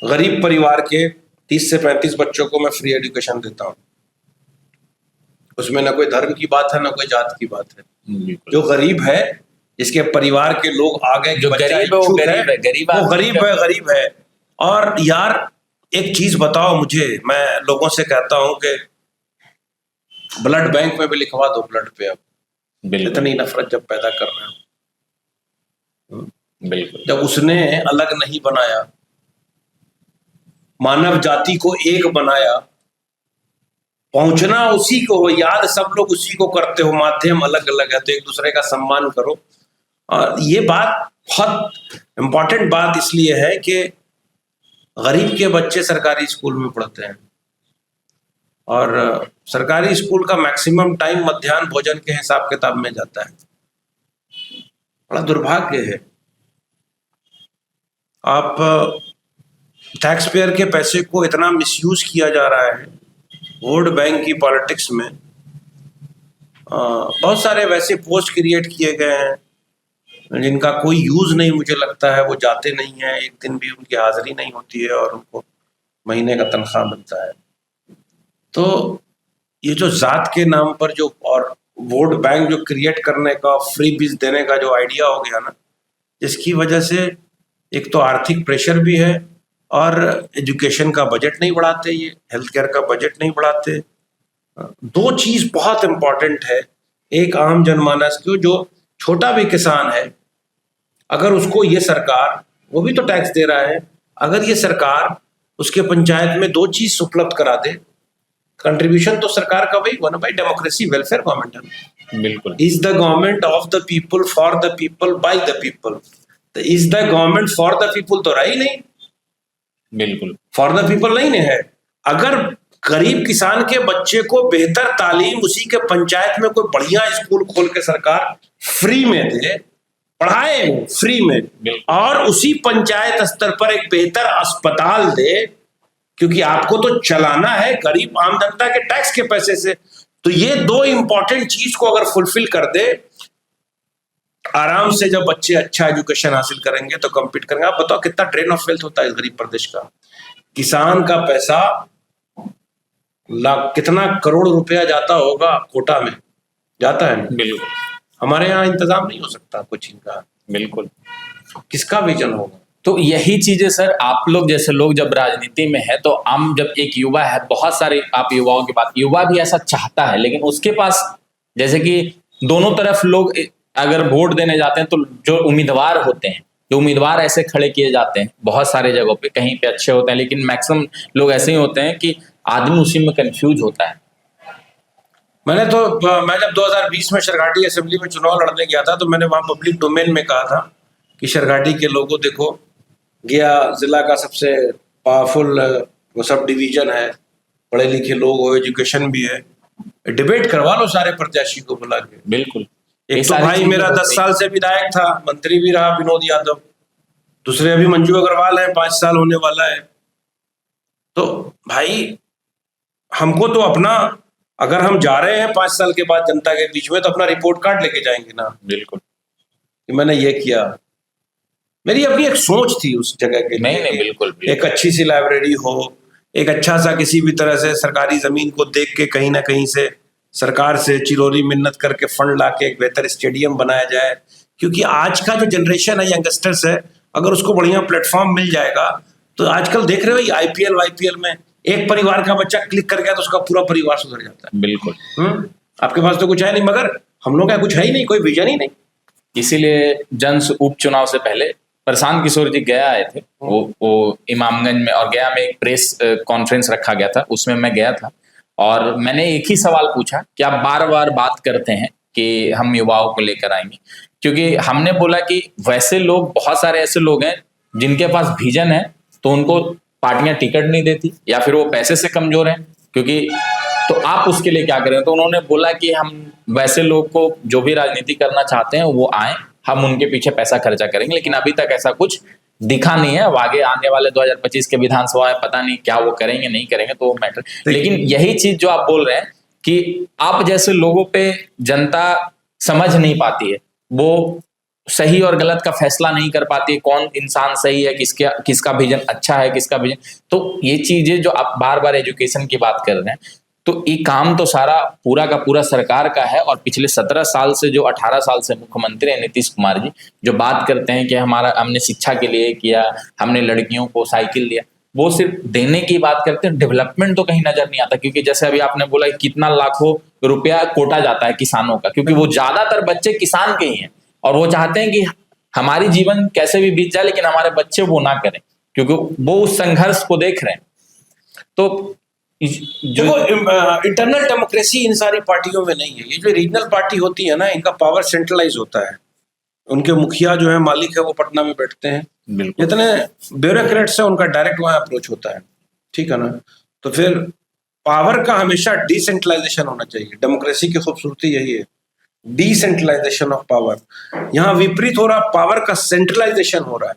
गरीब परिवार के 30 से 35 बच्चों को मैं फ्री एजुकेशन देता हूँ। उसमें ना कोई धर्म की बात है, ना कोई जात की बात है। जो गरीब है, जिसके परिवार के लोग आ गए, जो गरीब है वो गरीब है। और यार एक चीज बताओ मुझे, मैं लोगों से कहता हूं कि ब्लड बैंक में भी लिखवा दो ब्लड पे। अब इतनी नफरत जब पैदा कर रहे हो, बिल्कुल, जब उसने अलग नहीं बनाया, मानव जाति को एक बनाया, पहुंचना उसी को हो, याद सब लोग उसी को करते हो, माध्यम अलग अलग है, तो एक दूसरे का सम्मान करो। और ये बात बहुत इंपॉर्टेंट बात इसलिए है कि गरीब के बच्चे सरकारी स्कूल में पढ़ते हैं, और सरकारी स्कूल का मैक्सिमम टाइम मध्याह्न भोजन के हिसाब किताब में जाता है। बड़ा दुर्भाग्य है। आप टैक्स पेयर के पैसे को इतना मिसयूज किया जा रहा है वोट बैंक की पॉलिटिक्स में। बहुत सारे वैसे पोस्ट क्रिएट किए गए हैं जिनका कोई यूज नहीं, मुझे लगता है वो जाते नहीं है, एक दिन भी उनकी हाजिरी नहीं होती है, और उनको महीने का तनख्वाह मिलता है। तो ये जो जात के नाम पर जो और वोट बैंक जो क्रिएट करने का, फ्री बीज देने का जो आइडिया हो गया ना, जिसकी वजह से एक तो आर्थिक प्रेशर भी है, और एजुकेशन का बजट नहीं बढ़ाते, ये हेल्थ केयर का बजट नहीं बढ़ाते। दो चीज बहुत इंपॉर्टेंट है एक आम जनमानस को, जो छोटा भी किसान है, अगर उसको ये सरकार, वो भी तो टैक्स दे रहा है, अगर ये सरकार उसके पंचायत में दो चीज उपलब्ध करा दे, कंट्रीब्यूशन तो सरकार का वही वन भाई, डेमोक्रेसी वेलफेयर गवर्नमेंट है, बिल्कुल is the government of the people for the people by the people. तो is the government for the people तो रहा ही नहीं, बिल्कुल फॉर द पीपल नहीं है। अगर गरीब किसान के बच्चे को बेहतर तालीम उसी के पंचायत में कोई बढ़िया स्कूल खोल के सरकार फ्री में दे, पढ़ाए फ्री में, और उसी पंचायत स्तर पर एक बेहतर अस्पताल दे, क्योंकि आपको तो चलाना है गरीब आम जनता के टैक्स के पैसे से, तो ये दो इंपॉर्टेंट चीज को अगर फुलफिल कर दे, आराम से जब बच्चे अच्छा एजुकेशन हासिल करेंगे तो कम्पीट करेंगे। आप बताओ कितना ड्रेन ऑफ वेल्थ होता है इस गरीब प्रदेश का। किसान का पैसा लाख कितना करोड़ रुपया जाता होगा कोटा में, जाता है ना? बिल्कुल हमारे यहाँ इंतजाम नहीं हो सकता कुछ इनका, बिल्कुल। किसका विजन होगा? तो यही चीजें सर, आप लोग जैसे लोग जब राजनीति में है, तो हम जब एक युवा है, बहुत सारे आप युवाओं की बात, युवा भी ऐसा चाहता है, लेकिन उसके पास जैसे कि दोनों तरफ लोग अगर वोट देने जाते हैं तो जो उम्मीदवार होते हैं, जो उम्मीदवार ऐसे खड़े किए जाते हैं बहुत सारे जगहों पे, कहीं पे अच्छे होते हैं, लेकिन मैक्सिमम लोग ऐसे ही होते हैं कि आदमी उसी में कंफ्यूज होता है। मैं जब 2020 में शरघाटी असेंबली में चुनाव लड़ने गया था, तो मैंने वहां पब्लिक डोमेन में कहा था कि शरघाटी के लोगों, देखो गया जिला का सबसे पावरफुल वो सब डिवीजन है, पढ़े लिखे लोग हो, एजुकेशन भी है, डिबेट करवा लो सारे प्रत्याशी को बुला के। बिल्कुल। एक तो भाई मेरा 10 साल से विधायक था, मंत्री भी रहा विनोद यादव, दूसरे अभी मंजू अग्रवाल है, 5 साल होने वाला है। तो भाई हमको तो अपना, अगर हम जा रहे हैं 5 साल के बाद जनता के बीच में, तो अपना रिपोर्ट कार्ड लेके जाएंगे ना। बिल्कुल कि मैंने ये किया, मेरी अपनी एक सोच थी उस जगह के लिए। नहीं बिल्कुल। एक अच्छी सी लाइब्रेरी हो, एक अच्छा सा किसी भी तरह से सरकारी जमीन को देख के कहीं ना कहीं से सरकार से चिरोरी मिन्नत करके फंड लाके एक बेहतर स्टेडियम बनाया जाए, क्योंकि आज का जो जनरेशन है, यंगस्टर्स है, अगर उसको बढ़िया प्लेटफॉर्म मिल जाएगा, तो आजकल देख रहे हो IPL में एक परिवार का बच्चा क्लिक कर गया तो उसका पूरा परिवार सुधर जाता है। बिल्कुल। आपके पास तो कुछ है नहीं, मगर हम लोग का कुछ है ही नहीं, कोई विजन ही नहीं। इसीलिए जन उपचुनाव से पहले प्रशांत किशोर जी गया आए थे, वो इमामगंज में, और गया में एक प्रेस कॉन्फ्रेंस रखा गया था, उसमें मैं गया था, और मैंने एक ही सवाल पूछा कि आप बार बार बात करते हैं कि हम युवाओं को लेकर आएंगे, क्योंकि हमने बोला कि वैसे लोग, बहुत सारे ऐसे लोग हैं जिनके पास विजन है, तो उनको पार्टियां टिकट नहीं देती, या फिर वो पैसे से कमजोर हैं, क्योंकि तो आप उसके लिए क्या करें। तो उन्होंने बोला कि हम वैसे लोग को जो भी राजनीति करना चाहते हैं वो आए, हम उनके पीछे पैसा खर्चा करेंगे, लेकिन अभी तक ऐसा कुछ दिखा नहीं है। अब आगे आने वाले 2025 के विधानसभा है, पता नहीं क्या वो करेंगे नहीं करेंगे, तो वो मैटर। लेकिन यही चीज जो आप बोल रहे हैं कि आप जैसे लोगों पे जनता समझ नहीं पाती है, वो सही और गलत का फैसला नहीं कर पाती है, कौन इंसान सही है, किसका विजन अच्छा है, किसका विजन। तो ये चीजें जो आप बार बार एजुकेशन की बात कर रहे हैं, तो ये काम तो सारा पूरा का पूरा सरकार का है। और पिछले 17 साल से, जो 18 साल से मुख्यमंत्री हैं नीतीश कुमार जी, जो बात करते हैं कि हमने शिक्षा के लिए किया, हमने लड़कियों को साइकिल दिया, वो सिर्फ देने की बात करते हैं, डेवलपमेंट तो कहीं नजर नहीं आता। क्योंकि जैसे अभी आपने बोला कितना लाखों रुपया कोटा जाता है किसानों का, क्योंकि वो ज्यादातर बच्चे किसान के ही हैं, और वो चाहते हैं कि हमारी जीवन कैसे भी बीत जाए, लेकिन हमारे बच्चे वो ना करें, क्योंकि वो उस संघर्ष को देख रहे हैं। तो देखो, इंटरनल डेमोक्रेसी इन सारी पार्टियों में नहीं है। ये जो रीजनल पार्टी होती है ना, इनका पावर सेंट्रलाइज होता है, उनके मुखिया जो है, मालिक है, वो पटना में बैठते हैं, जितने ब्यूरोक्रेट्स हैं उनका डायरेक्ट वहां अप्रोच होता है, ठीक है ना। तो फिर पावर का हमेशा डिसेंट्रलाइजेशन होना चाहिए। डेमोक्रेसी की खूबसूरती यही है, डिसेंट्रलाइजेशन ऑफ पावर। यहाँ विपरीत हो रहा, पावर का सेंट्रलाइजेशन हो रहा है।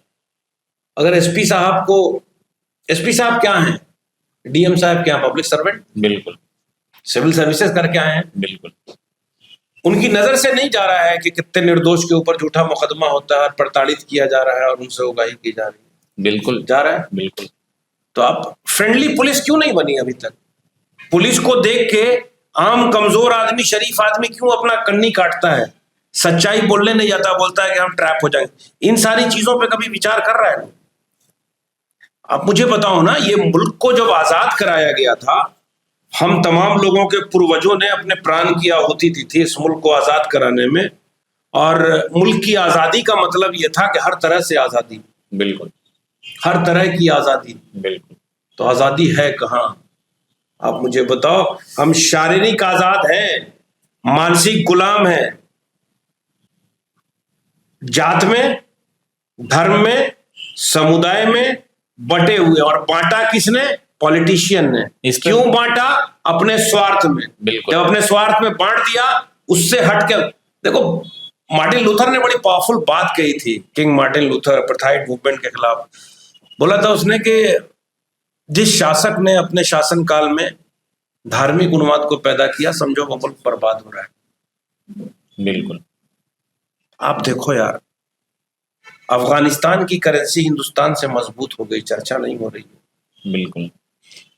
अगर एसपी साहब क्या हैं, DM साहब क्या, पब्लिक सर्वेंट, बिल्कुल, सिविल सर्विसेज करके आए हैं, बिल्कुल, उनकी नजर से नहीं जा रहा है कि कितने निर्दोष के ऊपर झूठा मुकदमा होता है, प्रताड़ित किया जा रहा है और उनसे उगाही की जा रही है। बिल्कुल जा रहा है, बिल्कुल। तो आप फ्रेंडली पुलिस क्यों नहीं बनी अभी तक? पुलिस को देख के आम कमजोर आदमी, शरीफ आदमी क्यों अपना कन्नी काटता है? सच्चाई बोलने नहीं जाता, बोलता है कि हम ट्रैप हो जाएंगे। इन सारी चीजों पे कभी विचार कर रहा है? आप मुझे बताओ ना, ये मुल्क को जब आजाद कराया गया था, हम तमाम लोगों के पूर्वजों ने अपने प्राण की आहुति दी थी इस मुल्क को आजाद कराने में। और मुल्क की आजादी का मतलब ये था कि हर तरह से आजादी, बिल्कुल हर तरह की आजादी। बिल्कुल। तो आजादी है कहाँ? आप मुझे बताओ। हम शारीरिक आजाद हैं, मानसिक गुलाम हैं, जात में, धर्म में, समुदाय में बटे हुए। और बांटा किसने? पॉलिटिशियन ने। इस पे- क्यों बांटा? अपने स्वार्थ में। बिल्कुल। जब अपने स्वार्थ में बांट दिया, उससे हटके देखो, मार्टिन लूथर ने बड़ी पावरफुल बात कही थी, king Martin Luther, apartheid movement के खिलाफ। बोला था उसने कि जिस शासक ने अपने शासनकाल में धार्मिक उन्माद को पैदा किया, समझो वो मुल्क बर्बाद हो रहा है। बिल्कुल। आप देखो यार, अफगानिस्तान की करेंसी हिंदुस्तान से मजबूत हो गई, चर्चा नहीं हो रही है। बिल्कुल,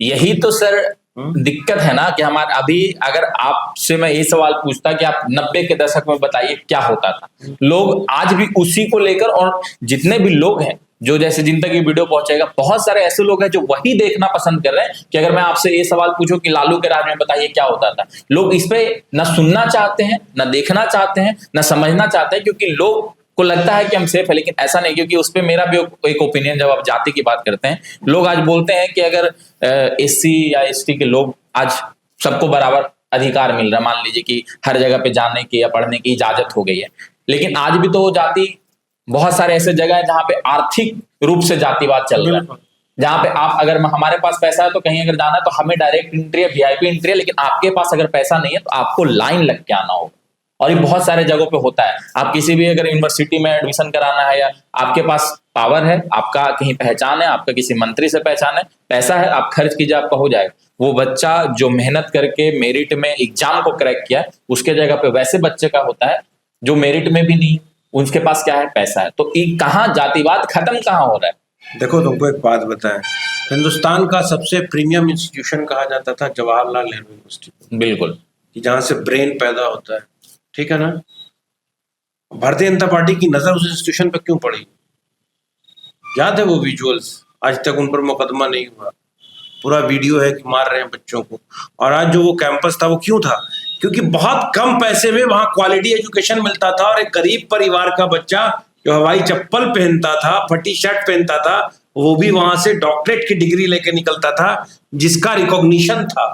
यही तो सर दिक्कत है ना कि हमारे अभी अगर आपसे मैं ये सवाल पूछता कि आप 90 के दशक में बताइए क्या होता था, लोग आज भी उसी को लेकर, और जितने भी लोग हैं जो जैसे जिन तक ये वीडियो पहुंचेगा, बहुत सारे ऐसे लोग हैं जो वही देखना पसंद कर रहे हैं कि अगर मैं आपसे ये सवाल पूछूं कि लालू के राज में बताइए क्या होता था, लोग इस पे ना सुनना चाहते हैं, ना देखना चाहते हैं, ना समझना चाहते हैं, क्योंकि लोग को लगता है कि हम सेफ है। लेकिन ऐसा नहीं, क्योंकि उस पर मेरा भी एक ओपिनियन, जब आप जाति की बात करते हैं, लोग आज बोलते हैं कि अगर एससी या एसटी के लोग आज सबको बराबर अधिकार मिल रहा है, मान लीजिए कि हर जगह पे जाने की या पढ़ने की इजाजत हो गई है, लेकिन आज भी तो वो जाति, बहुत सारे ऐसे जगह है जहां पे आर्थिक रूप से जातिवाद चल रहा है, जहां पे आप अगर हमारे पास पैसा है तो कहीं अगर जाना है तो हमें डायरेक्ट एंट्री है, वीआईपी एंट्री है, लेकिन आपके पास अगर पैसा नहीं है तो आपको लाइन लग के आना होगा। और ये बहुत सारे जगहों पे होता है। आप किसी भी अगर यूनिवर्सिटी में एडमिशन कराना है, या आपके पास पावर है, आपका कहीं पहचान है, आपका किसी मंत्री से पहचान है, पैसा है, आप खर्च कीजिए, आपका हो जाएगा। वो बच्चा जो मेहनत करके मेरिट में एग्जाम को क्रैक किया, उसके जगह पे वैसे बच्चे का होता है जो मेरिट में भी नहीं, उनके पास क्या है? पैसा है। तो कहाँ जातिवाद खत्म कहाँ हो रहा है? देखो, तुमको एक बात बताएं, हिंदुस्तान का सबसे प्रीमियम इंस्टीट्यूशन कहा जाता था जवाहरलाल नेहरू यूनिवर्सिटी, बिल्कुल, कि जहां से ब्रेन पैदा होता है, ठीक है ना? भारतीय जनता पार्टी की नजर उस इंस्टीट्यूशन पर क्यों पड़ी? याद है वो विजुअल्स? आज तक उन पर मुकदमा नहीं हुआ, पूरा वीडियो है कि मार रहे हैं बच्चों को। और आज जो वो कैंपस था, वो क्यों था? क्योंकि बहुत कम पैसे में वहां क्वालिटी एजुकेशन मिलता था, और एक गरीब परिवार का बच्चा जो हवाई चप्पल पहनता था, फटी शर्ट पहनता था, वो भी वहां से डॉक्टरेट की डिग्री लेके निकलता था, जिसका रिकॉग्निशन था।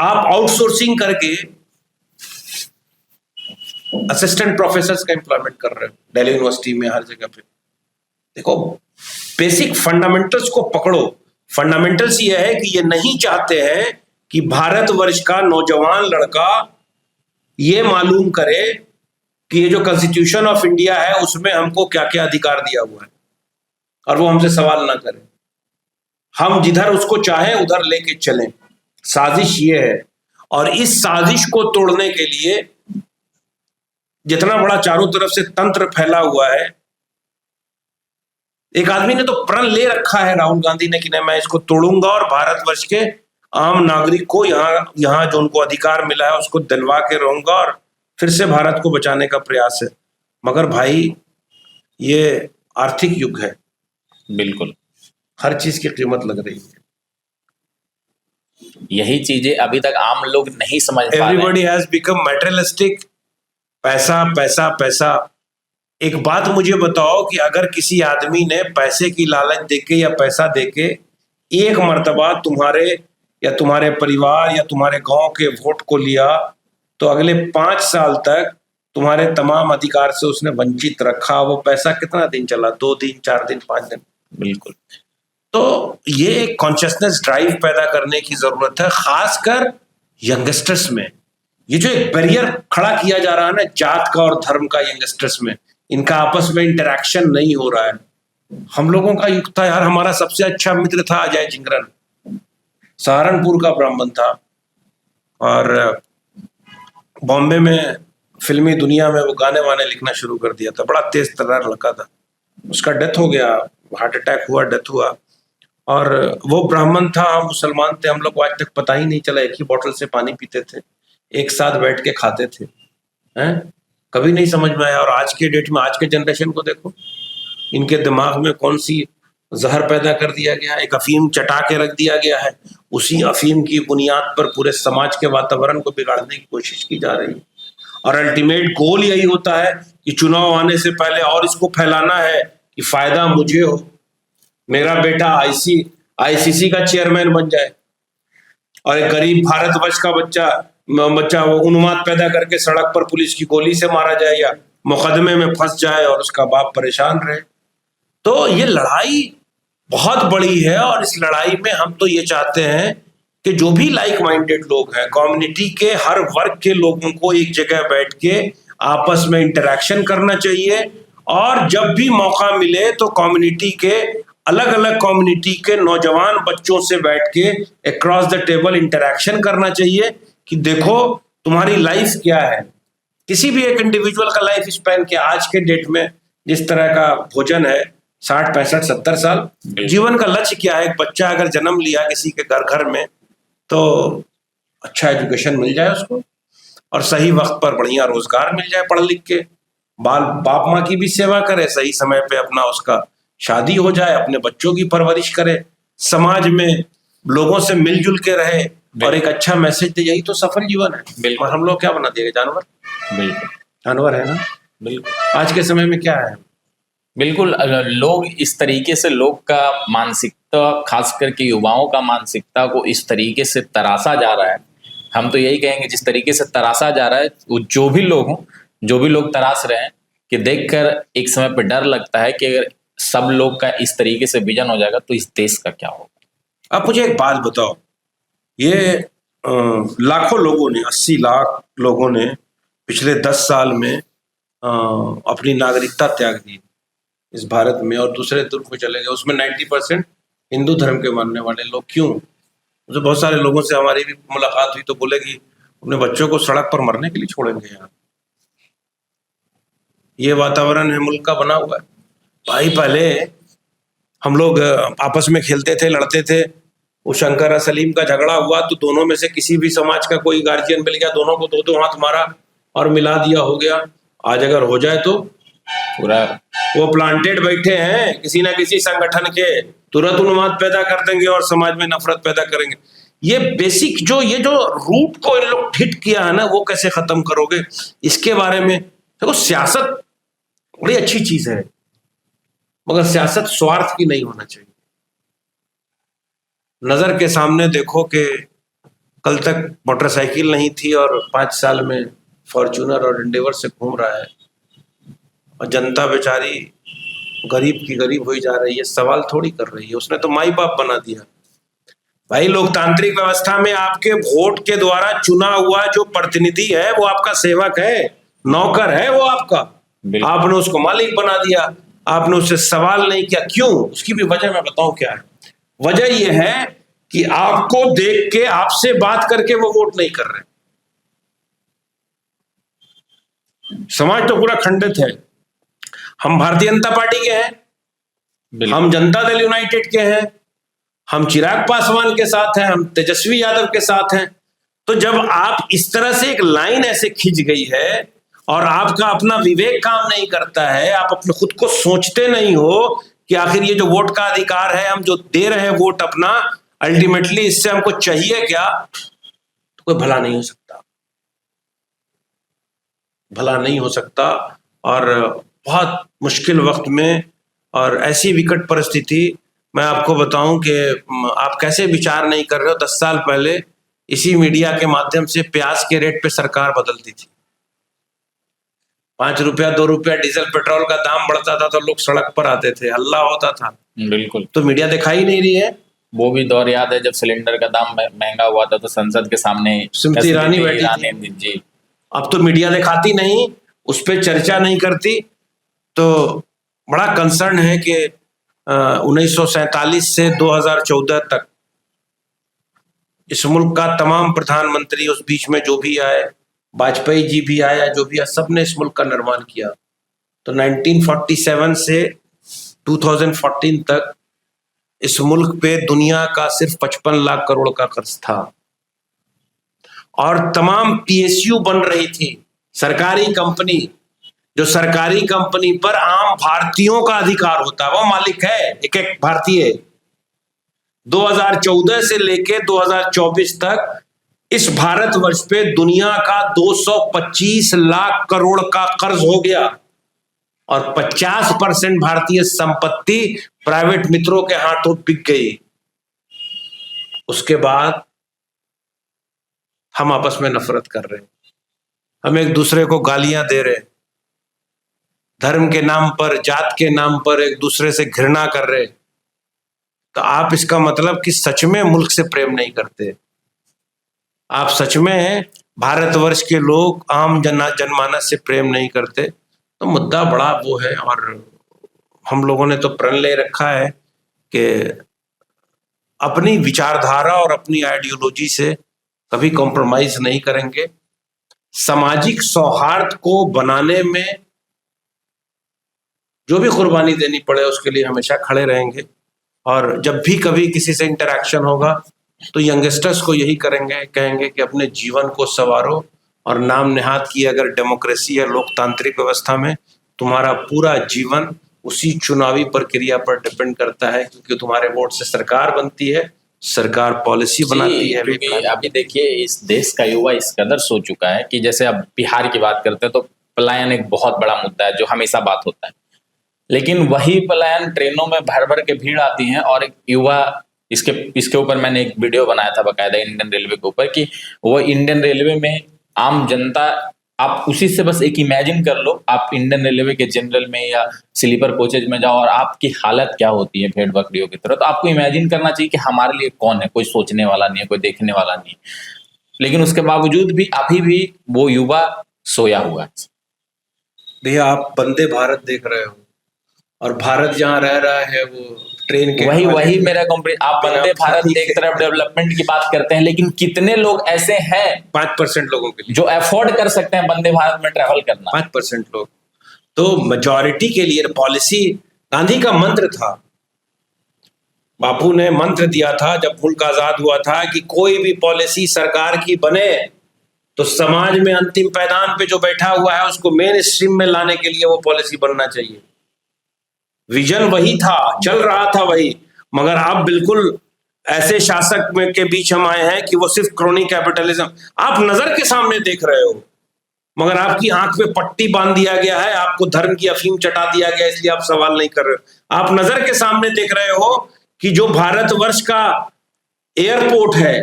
आप आउटसोर्सिंग करके असिस्टेंट प्रोफेसर का एम्प्लॉयमेंट कर रहे हो दिल्ली यूनिवर्सिटी में, हर जगह पे। देखो, बेसिक फंडामेंटल्स को पकड़ो। फंडामेंटल्स ये है कि ये नहीं चाहते हैं कि भारतवर्ष का नौजवान लड़का ये मालूम करे कि ये जो कॉन्स्टिट्यूशन ऑफ इंडिया है उसमें हमको क्या क्या अधिकार दिया हुआ है, और वो हमसे सवाल ना करे। हम जिधर उसको चाहें उधर लेके चलें। साजिश ये है, और इस साजिश को तोड़ने के लिए जितना बड़ा चारों तरफ से तंत्र फैला हुआ है, एक आदमी ने तो प्रण ले रखा है, राहुल गांधी ने, कि नहीं, मैं इसको तोड़ूंगा और भारतवर्ष के आम नागरिक को यहाँ जो उनको अधिकार मिला है उसको दिलवा के रहूंगा, और फिर से भारत को बचाने का प्रयास है। मगर भाई, ये आर्थिक युग है, बिल्कुल, हर चीज की कीमत लग रही है। यही चीजें अभी तक आम लोग नहीं समझ पा रहे हैं। Everybody has become materialistic. पैसा पैसा पैसा। एक बात मुझे बताओ कि अगर किसी आदमी ने पैसे की लालच देके या पैसा देके एक मर्तबा तुम्हारे या तुम्हारे परिवार या तुम्हारे गांव के वोट को लिया, तो अगले 5 साल तक तुम्हारे तमाम अधिकार से उसने वंचित रखा। वो पैसा कितना दिन चला? 2 दिन, 4 दिन, 5 दिन। बिल्कुल। तो ये एक कॉन्शियसनेस ड्राइव पैदा करने की जरूरत है, खासकर यंगस्टर्स में। ये जो एक बैरियर खड़ा किया जा रहा है ना, जात का और धर्म का, यंगस्टर्स में इनका आपस में इंटरेक्शन नहीं हो रहा है। हम लोगों का युग था यार, हमारा सबसे अच्छा मित्र था अजय जिंगरन, सहारनपुर का ब्राह्मण था, और बॉम्बे में फिल्मी दुनिया में वो गाने वाने लिखना शुरू कर दिया था। बड़ा तेज तर्रार लड़का था। उसका डेथ हो गया, हार्ट अटैक हुआ, डेथ हुआ। और वो ब्राह्मण था, हम मुसलमान थे, हम लोग को आज तक पता ही नहीं चला। एक ही बोतल से पानी पीते थे, एक साथ बैठ के खाते थे, हैं? कभी नहीं समझ में आया। और आज के डेट में, आज के जनरेशन को देखो, इनके दिमाग में कौन सी जहर पैदा कर दिया गया, एक अफीम चटा के रख दिया गया है, उसी अफीम की बुनियाद पर पूरे समाज के वातावरण को बिगाड़ने की कोशिश की जा रही है। और अल्टीमेट गोल यही होता है कि चुनाव आने से पहले और इसको फैलाना है कि फायदा मुझे हो, मेरा बेटा आईसीसी का चेयरमैन बन जाए और एक गरीब भारतवर्ष का बच्चा वो उन्माद पैदा करके सड़क पर पुलिस की गोली से मारा जाए या मुकदमे में फंस जाए और उसका बाप परेशान रहे। तो ये लड़ाई बहुत बड़ी है और इस लड़ाई में हम तो ये चाहते हैं कि जो भी लाइक माइंडेड लोग हैं, कम्युनिटी के हर वर्ग के लोगों को एक जगह बैठ के आपस में इंटरेक्शन करना चाहिए और जब भी मौका मिले तो कम्युनिटी के अलग अलग कम्युनिटी के नौजवान बच्चों से बैठ के अक्रॉस द टेबल इंटरेक्शन करना चाहिए कि देखो तुम्हारी लाइफ क्या है। किसी भी एक इंडिविजुअल का लाइफ स्पैन के आज के डेट में जिस तरह का भोजन है 60 65 70 साल, जीवन का लक्ष्य क्या है। एक बच्चा अगर जन्म लिया किसी के घर में तो अच्छा एजुकेशन मिल जाए उसको और सही वक्त पर बढ़िया रोजगार मिल जाए, पढ़ लिख के बाप माँ की भी सेवा करे, सही समय पे अपना उसका शादी हो जाए, अपने बच्चों की परवरिश करे, समाज में लोगों से मिलजुल के रहे और एक अच्छा मैसेज दे, यही तो सफल जीवन है। और हम लोग क्या बना दिए, जानवर। बिल्कुल जानवर है ना। बिल्कुल आज के समय में क्या है, बिल्कुल लोग इस तरीके से, लोग का मानसिकता, खास करके युवाओं का मानसिकता को इस तरीके से तराशा जा रहा है। हम तो यही कहेंगे जिस तरीके से तराशा जा रहा है, वो जो भी लोग हों, जो भी लोग तराश रहे हैं, कि देखकर एक समय पर डर लगता है कि अगर सब लोग का इस तरीके से विजन हो जाएगा तो इस देश का क्या होगा। आप मुझे एक बात बताओ, ये लाखों लोगों ने, 80 लाख लोगों ने पिछले 10 साल में अपनी नागरिकता त्याग दी इस भारत में और दूसरे तुर्क में चले गए, उसमें 90% हिंदू धर्म के मानने वाले लोग। क्यों? मुझे बहुत सारे लोगों से हमारी भी मुलाकात हुई तो बोले कि अपने बच्चों को सड़क पर मरने के लिए छोड़ेंगे यहाँ। ये वातावरण है मुल्क का बना हुआ है। भाई पहले हम लोग आपस में खेलते थे, लड़ते थे, वो शंकर और सलीम का झगड़ा हुआ तो दोनों में से किसी भी समाज का कोई गार्जियन मिल गया, दोनों को 2-2 हाथ मारा और मिला दिया, हो गया। आज अगर हो जाए तो पूरा वो प्लांटेड बैठे हैं किसी ना किसी संगठन के, तुरंत उन्माद पैदा कर देंगे और समाज में नफरत पैदा करेंगे। ये बेसिक ये जो रूट को इन लोग हिट किया है ना, वो कैसे खत्म करोगे, इसके बारे में देखो। सियासत बड़ी अच्छी चीज है मगर सियासत स्वार्थ की नहीं होना चाहिए। नजर के सामने देखो कि कल तक मोटरसाइकिल नहीं थी और 5 साल में फॉर्च्यूनर और एंडेवर से घूम रहा है और जनता बेचारी गरीब की गरीब हुई जा रही है, सवाल थोड़ी कर रही है। उसने तो माई बाप बना दिया। भाई लोकतांत्रिक व्यवस्था में आपके वोट के द्वारा चुना हुआ जो प्रतिनिधि है वो आपका सेवक है, नौकर है वो आपका। आपने उसको मालिक बना दिया, आपने उससे सवाल नहीं किया। क्यों? उसकी भी वजह मैं बताऊं क्या है। वजह यह है कि आपको देख के, आपसे बात करके वो वोट नहीं कर रहे। समाज तो पूरा खंडित है। हम भारतीय जनता पार्टी के हैं, हम जनता दल यूनाइटेड के हैं, हम चिराग पासवान के साथ हैं, हम तेजस्वी यादव के साथ हैं। तो जब आप इस तरह से एक लाइन ऐसे खिंच गई है और आपका अपना विवेक काम नहीं करता है, आप अपने खुद को सोचते नहीं हो कि आखिर ये जो वोट का अधिकार है, हम जो दे रहे हैं वोट अपना, अल्टीमेटली इससे हमको चाहिए क्या, तो कोई भला नहीं हो सकता, भला नहीं हो सकता। और बहुत मुश्किल वक्त में और ऐसी विकट परिस्थिति, मैं आपको बताऊं कि आप कैसे विचार नहीं कर रहे हो। 10 साल पहले इसी मीडिया के माध्यम से प्याज के रेट पे सरकार बदलती थी, 5 रुपया 2 रुपया डीजल पेट्रोल का दाम बढ़ता था तो लोग सड़क पर आते थे, हल्ला होता था। बिल्कुल। तो मीडिया दिखाई नहीं रही है। वो भी दौर याद है जब सिलेंडर का दाम महंगा हुआ था तो संसद के सामने स्मृति ईरानी बैठी थी। जी। अब तो मीडिया दिखाती नहीं, उस पर चर्चा नहीं करती। तो बड़ा कंसर्न है कि 1947 से 2014 तक इस मुल्क का तमाम प्रधानमंत्री, उस बीच में जो भी आए, वाजपेयी जी भी आया, जो भी आया, सबने इस मुल्क का निर्माण किया। तो 1947 से 2014 तक इस मुल्क पे दुनिया का सिर्फ 55 लाख करोड़ का कर्ज था और तमाम पीएसयू बन रही थी, सरकारी कंपनी। जो सरकारी कंपनी पर आम भारतीयों का अधिकार होता है, वो मालिक है एक एक भारतीय। 2014 से लेके 2024 तक इस भारतवर्ष पे दुनिया का 225 लाख करोड़ का कर्ज हो गया और 50% भारतीय संपत्ति प्राइवेट मित्रों के हाथों बिक गई। उसके बाद हम आपस में नफरत कर रहे हैं, हम एक दूसरे को गालियां दे रहे हैं, धर्म के नाम पर, जात के नाम पर एक दूसरे से घृणा कर रहे। तो आप इसका मतलब कि सच में मुल्क से प्रेम नहीं करते, आप सच में भारतवर्ष के लोग आम जनमानस से प्रेम नहीं करते। तो मुद्दा बड़ा वो है और हम लोगों ने तो प्रण ले रखा है कि अपनी विचारधारा और अपनी आइडियोलॉजी से कभी कॉम्प्रोमाइज नहीं करेंगे। सामाजिक सौहार्द को बनाने में जो भी कुर्बानी देनी पड़े उसके लिए हमेशा खड़े रहेंगे। और जब भी कभी किसी से इंटरेक्शन होगा तो यंगस्टर्स को यही कहेंगे कि अपने जीवन को संवारो और नाम नेहाद की अगर डेमोक्रेसी या लोकतांत्रिक व्यवस्था में तुम्हारा पूरा जीवन उसी चुनावी प्रक्रिया पर डिपेंड करता है, क्योंकि तुम्हारे वोट से सरकार बनती है, सरकार पॉलिसी बनाती है। क्योंकि अभी देखिए इस देश का युवा इस कदर सो चुका है कि जैसे अब बिहार की बात करते हैं तो पलायन एक बहुत बड़ा मुद्दा है जो हमेशा बात होता है, लेकिन वही पलायन ट्रेनों में भर भर के भीड़ आती है और एक युवा इसके ऊपर मैंने एक वीडियो बनाया था बाकायदा इंडियन रेलवे के ऊपर कि वो इंडियन रेलवे में आम जनता, आप उसी से बस एक इमेजिन कर लो, आप इंडियन रेलवे के जनरल में या स्लीपर कोचेज में जाओ और आपकी हालत क्या होती है भेड़ बकरियों की तरह। तो आपको इमेजिन करना चाहिए कि हमारे लिए कौन है, कोई सोचने वाला नहीं है, कोई देखने वाला नहीं है, लेकिन उसके बावजूद भी अभी भी वो युवा सोया हुआ है। भैया आप वंदे भारत देख रहे हो और भारत जहाँ रह रहा है वो ट्रेन के वही मेरा कंप्लीट। आप वंदे भारत एक तरफ डेवलपमेंट की बात करते हैं, लेकिन कितने लोग ऐसे हैं 5% लोगों के लिए जो अफोर्ड कर सकते हैं वंदे भारत में ट्रैवल करना? 5% लोग। तो मेजॉरिटी के लिए पॉलिसी गांधी का मंत्र था, बापू ने मंत्र दिया था जब मुल्क आजाद हुआ था कि कोई भी पॉलिसी सरकार की बने तो समाज में अंतिम पैदान पे जो बैठा हुआ है उसको मेन स्ट्रीम में लाने के लिए वो पॉलिसी बनना चाहिए। विजन वही था, चल रहा था वही, मगर अब बिल्कुल ऐसे शासक में के बीच हम आए हैं कि वो सिर्फ क्रोनी कैपिटलिज्म आप नजर के सामने देख रहे हो, मगर आपकी आंख पे पट्टी बांध दिया गया है, आपको धर्म की अफीम चटा दिया गया, इसलिए आप सवाल नहीं कर रहे हो। आप नजर के सामने देख रहे हो कि जो भारतवर्ष का एयरपोर्ट है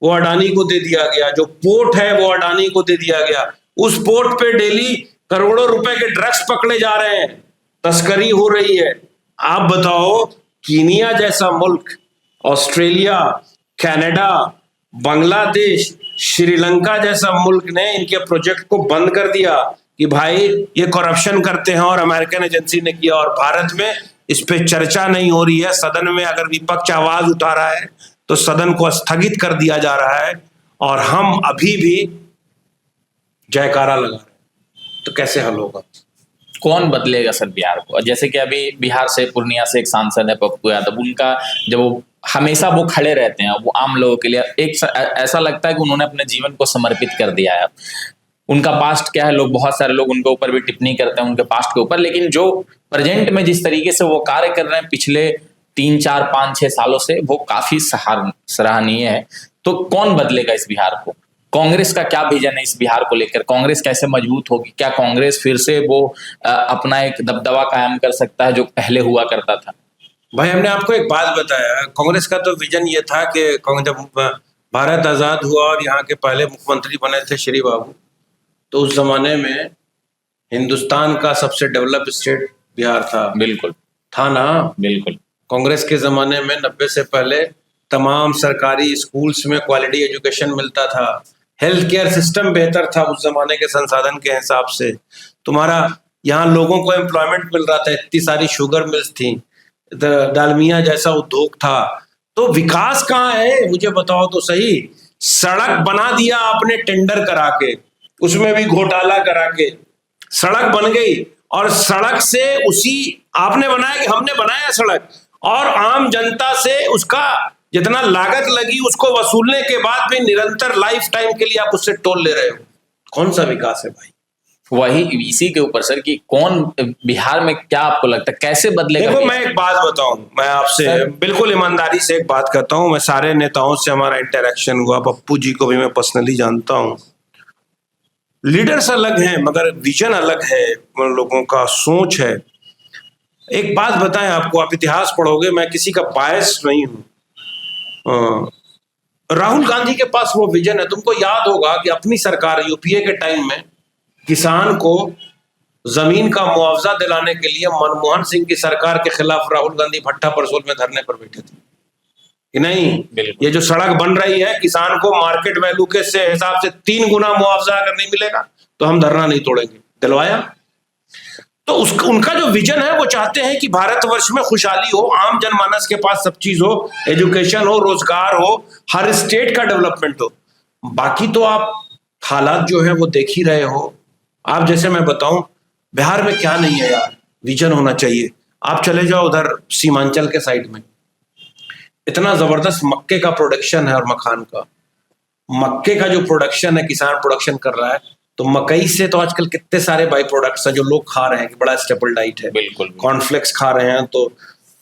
वो अडानी को दे दिया गया, जो पोर्ट है वो अडानी को दे दिया गया, उस पोर्ट पे डेली करोड़ों रुपए के ड्रग्स पकड़े जा रहे हैं, तस्करी हो रही है। आप बताओ कीनिया जैसा मुल्क, ऑस्ट्रेलिया, कनाडा, बांग्लादेश, श्रीलंका जैसा मुल्क ने इनके प्रोजेक्ट को बंद कर दिया कि भाई ये करप्शन करते हैं, और अमेरिकन एजेंसी ने किया, और भारत में इस पे चर्चा नहीं हो रही है। सदन में अगर विपक्ष आवाज उठा रहा है तो सदन को स्थगित कर दिया जा रहा है और हम अभी भी जयकारा लगा रहे हैं। तो कैसे हल होगा? कौन बदलेगा सर बिहार को? जैसे कि अभी बिहार से पूर्णिया से एक सांसद है पप्पू यादव, उनका जब वो हमेशा वो खड़े रहते हैं, वो आम लोगों के लिए एक ऐसा लगता है कि उन्होंने अपने जीवन को समर्पित कर दिया है। उनका पास्ट क्या है, लोग बहुत सारे लोग उनके ऊपर भी टिप्पणी करते हैं उनके पास्ट के ऊपर, लेकिन जो प्रेजेंट में जिस तरीके से वो कार्य कर रहे हैं पिछले 3, 4, 5, 6 सालों से, वो काफी सराहनीय है। तो कौन बदलेगा इस बिहार को? कांग्रेस का क्या विजन है इस बिहार को लेकर? कांग्रेस कैसे मजबूत होगी? क्या कांग्रेस फिर से वो अपना एक दबदबा कायम कर सकता है जो पहले हुआ करता था? भाई हमने आपको एक बात बताया, कांग्रेस का तो विजन ये था कि जब भारत आजाद हुआ और यहाँ के पहले मुख्यमंत्री बने थे श्री बाबू, तो उस जमाने में हिंदुस्तान का सबसे डेवलप स्टेट बिहार था। बिल्कुल था ना? बिल्कुल। कांग्रेस के जमाने में 90 से पहले तमाम सरकारी स्कूल्स में क्वालिटी एजुकेशन मिलता था, हेल्थ केयर सिस्टम बेहतर था उस जमाने के संसाधन के हिसाब से, तुम्हारा यहाँ लोगों को एम्प्लॉयमेंट मिल रहा था, इतनी सारी शुगर मिल्स थी, दालमिया जैसा उद्योग था। तो विकास कहाँ है मुझे बताओ तो सही। सड़क बना दिया आपने टेंडर करा के, उसमें भी घोटाला करा के सड़क बन गई, और सड़क से उसी आपने बनाया कि हमने बनाया सड़क, और आम जनता से उसका जितना लागत लगी उसको वसूलने के बाद भी निरंतर लाइफ टाइम के लिए आप उससे टोल ले रहे हो। कौन सा विकास है भाई? वही इसी के ऊपर सर कि कौन बिहार में क्या आपको लगता है कैसे बदलेगा? देखो मैं एक बात बताऊं, मैं आपसे बिल्कुल ईमानदारी से एक बात करता हूं, मैं सारे नेताओं से हमारा इंटरेक्शन हुआ, पप्पू जी को भी मैं पर्सनली जानता हूं। लीडर्स अलग हैं मगर विजन अलग है, उन लोगों का सोच है। एक बात बताएं आपको, आप इतिहास पढ़ोगे, मैं किसी का बायस नहीं हूं। राहुल गांधी के पास वो विजन है। तुमको याद होगा कि अपनी सरकार यूपीए के टाइम में किसान को जमीन का मुआवजा दिलाने के लिए मनमोहन सिंह की सरकार के खिलाफ राहुल गांधी भट्टा परसोल में धरने पर बैठे थे कि नहीं, ये जो सड़क बन रही है किसान को मार्केट वैल्यू के से हिसाब से 3 गुना मुआवजा अगर नहीं मिलेगा तो हम धरना नहीं तोड़ेंगे। दिलवाया। तो उनका जो विजन है वो चाहते हैं कि भारतवर्ष में खुशहाली हो, आम जनमानस के पास सब चीज हो, एजुकेशन हो, रोजगार हो, हर स्टेट का डेवलपमेंट हो। बाकी तो आप हालात जो है वो देख ही रहे हो। आप जैसे मैं बताऊं, बिहार में क्या नहीं है यार, विजन होना चाहिए। आप चले जाओ उधर सीमांचल के साइड में, इतना जबरदस्त मक्के का प्रोडक्शन है और मखान का। मक्के का जो प्रोडक्शन है, किसान प्रोडक्शन कर रहा है, तो मकई से तो आजकल कितने सारे बाई प्रोडक्ट्स हैं जो लोग खा रहे हैं कि बड़ा स्टेपल डाइट है। बिल्कुल। कॉर्नफ्लेक्स खा रहे हैं तो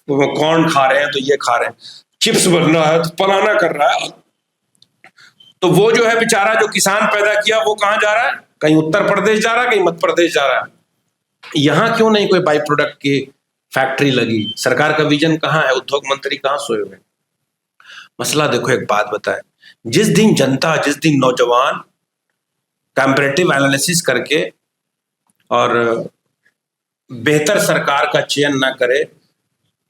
कॉर्न खा रहे हैं तो ये खा रहे हैं, चिप्स बन रहा है तो फलाना कर रहा है। तो वो जो है बेचारा जो किसान पैदा किया वो कहाँ जा रहा है? कहीं उत्तर प्रदेश जा रहा है, कहीं मध्य प्रदेश जा रहा है। यहाँ क्यों नहीं कोई बाई प्रोडक्ट की फैक्ट्री लगी? सरकार का विजन कहाँ है? उद्योग मंत्री कहाँ सोए हुए? मसला देखो, एक बात बताएं, जिस दिन जनता, जिस दिन नौजवान कंपैरेटिव एनालिसिस करके और बेहतर सरकार का चयन ना करे,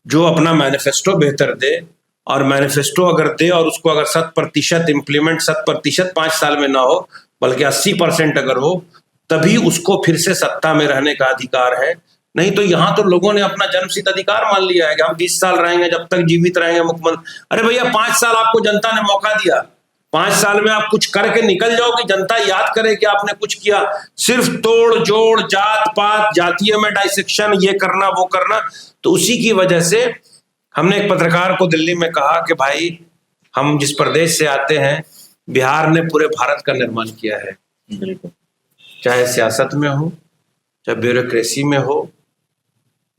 जो अपना मैनिफेस्टो बेहतर दे, और मैनिफेस्टो अगर दे और उसको अगर 100% इम्प्लीमेंट, 100% 5 साल में ना हो बल्कि 80% अगर हो, तभी उसको फिर से सत्ता में रहने का अधिकार है। नहीं तो यहाँ तो लोगों ने अपना जन्मसिद्ध अधिकार मान लिया है कि हम 20 साल रहेंगे, जब तक जीवित रहेंगे मुख्यमंत्री। अरे भैया 5 साल आपको जनता ने मौका दिया, 5 साल में आप कुछ करके निकल जाओ कि जनता याद करे कि आपने कुछ किया। सिर्फ तोड़ जोड़, जात पात, जातीय में डाइसेक्शन, ये करना वो करना। तो उसी की वजह से हमने एक पत्रकार को दिल्ली में कहा कि भाई हम जिस प्रदेश से आते हैं, बिहार ने पूरे भारत का निर्माण किया है। बिल्कुल। चाहे सियासत में हो, चाहे ब्यूरोक्रेसी में हो,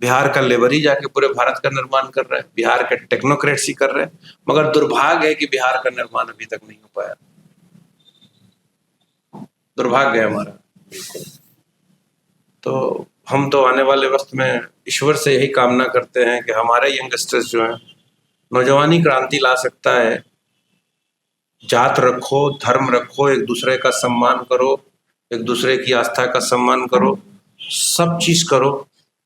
बिहार का लेबर ही जाके पूरे भारत का निर्माण कर रहा है, बिहार के टेक्नोक्रेट्स कर रहे हैं। मगर दुर्भाग्य है कि बिहार का निर्माण अभी तक नहीं हो पाया। दुर्भाग्य है हमारा। तो हम तो आने वाले वक्त में ईश्वर से यही कामना करते हैं कि हमारे यंगस्टर्स जो हैं, नौजवानी क्रांति ला सकता है। जात रखो, धर्म रखो, एक दूसरे का सम्मान करो, एक दूसरे की आस्था का सम्मान करो, सब चीज करो,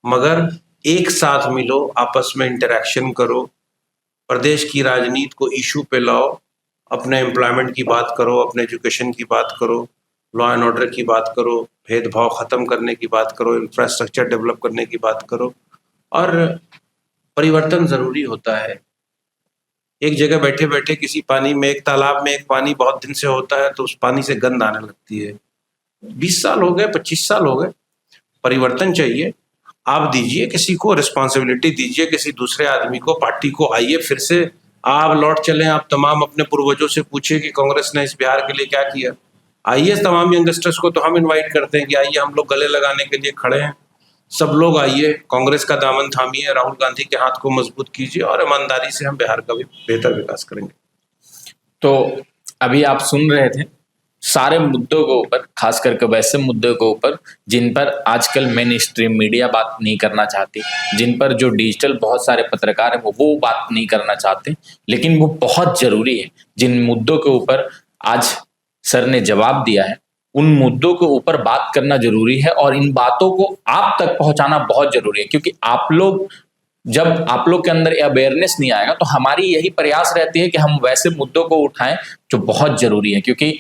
मगर एक साथ मिलो, आपस में इंटरेक्शन करो, प्रदेश की राजनीति को इशू पे लाओ, अपने एम्प्लॉयमेंट की बात करो, अपने एजुकेशन की बात करो, लॉ एंड ऑर्डर की बात करो, भेदभाव खत्म करने की बात करो, इंफ्रास्ट्रक्चर डेवलप करने की बात करो। और परिवर्तन जरूरी होता है। एक जगह बैठे बैठे किसी पानी में, एक तालाब में एक पानी बहुत दिन से होता है तो उस पानी से गंध आने लगती है। 20 साल हो गए, 25 साल हो गए, परिवर्तन चाहिए। आप दीजिए, किसी को रिस्पॉन्सिबिलिटी दीजिए, किसी दूसरे आदमी को, पार्टी को। आइए फिर से आप लौट चलें, आप तमाम अपने पूर्वजों से पूछिए कि कांग्रेस ने इस बिहार के लिए क्या किया। आइए तमाम यंगस्टर्स को तो हम इनवाइट करते हैं कि आइए, हम लोग गले लगाने के लिए खड़े हैं। सब लोग आइए, कांग्रेस का दामन थामिए, राहुल गांधी के हाथ को मजबूत कीजिए और ईमानदारी से हम बिहार का भी बेहतर विकास करेंगे। तो अभी आप सुन रहे थे सारे मुद्दों के ऊपर, खास करके वैसे मुद्दों के ऊपर जिन पर आजकल मेन स्ट्रीम मीडिया बात नहीं करना चाहती, जिन पर जो डिजिटल बहुत सारे पत्रकार हैं वो बात नहीं करना चाहते, लेकिन वो बहुत जरूरी है। जिन मुद्दों के ऊपर आज सर ने जवाब दिया है, उन मुद्दों के ऊपर बात करना जरूरी है और इन बातों को आप तक पहुंचाना बहुत जरूरी है। क्योंकि आप लोग, जब आप लोग के अंदर अवेयरनेस नहीं आएगा तो हमारी यही प्रयास रहती है कि हम वैसे मुद्दों को उठाएं जो बहुत जरूरी है। क्योंकि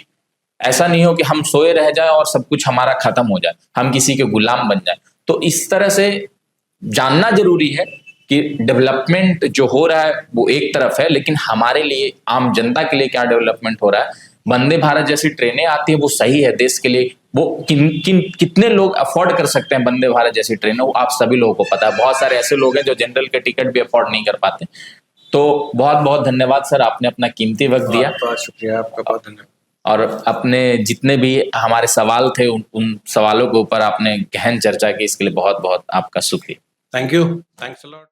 ऐसा नहीं हो कि हम सोए रह जाए और सब कुछ हमारा खत्म हो जाए, हम किसी के गुलाम बन जाए। तो इस तरह से जानना जरूरी है कि डेवलपमेंट जो हो रहा है वो एक तरफ है, लेकिन हमारे लिए, आम जनता के लिए क्या डेवलपमेंट हो रहा है। वंदे भारत जैसी ट्रेनें आती है, वो सही है देश के लिए। वो कितने लोग अफोर्ड कर सकते हैं वंदे भारत जैसी ट्रेनें, वो आप सभी लोगों को पता है। बहुत सारे ऐसे लोग हैं जो जनरल के टिकट भी अफोर्ड नहीं कर पाते। तो बहुत बहुत धन्यवाद सर, आपने अपना कीमती वक्त दिया। बहुत शुक्रिया आपका, बहुत धन्यवाद। और अपने जितने भी हमारे सवाल थे उन सवालों के ऊपर आपने गहन चर्चा की, इसके लिए बहुत बहुत आपका शुक्रिया। Thank you, thanks a lot.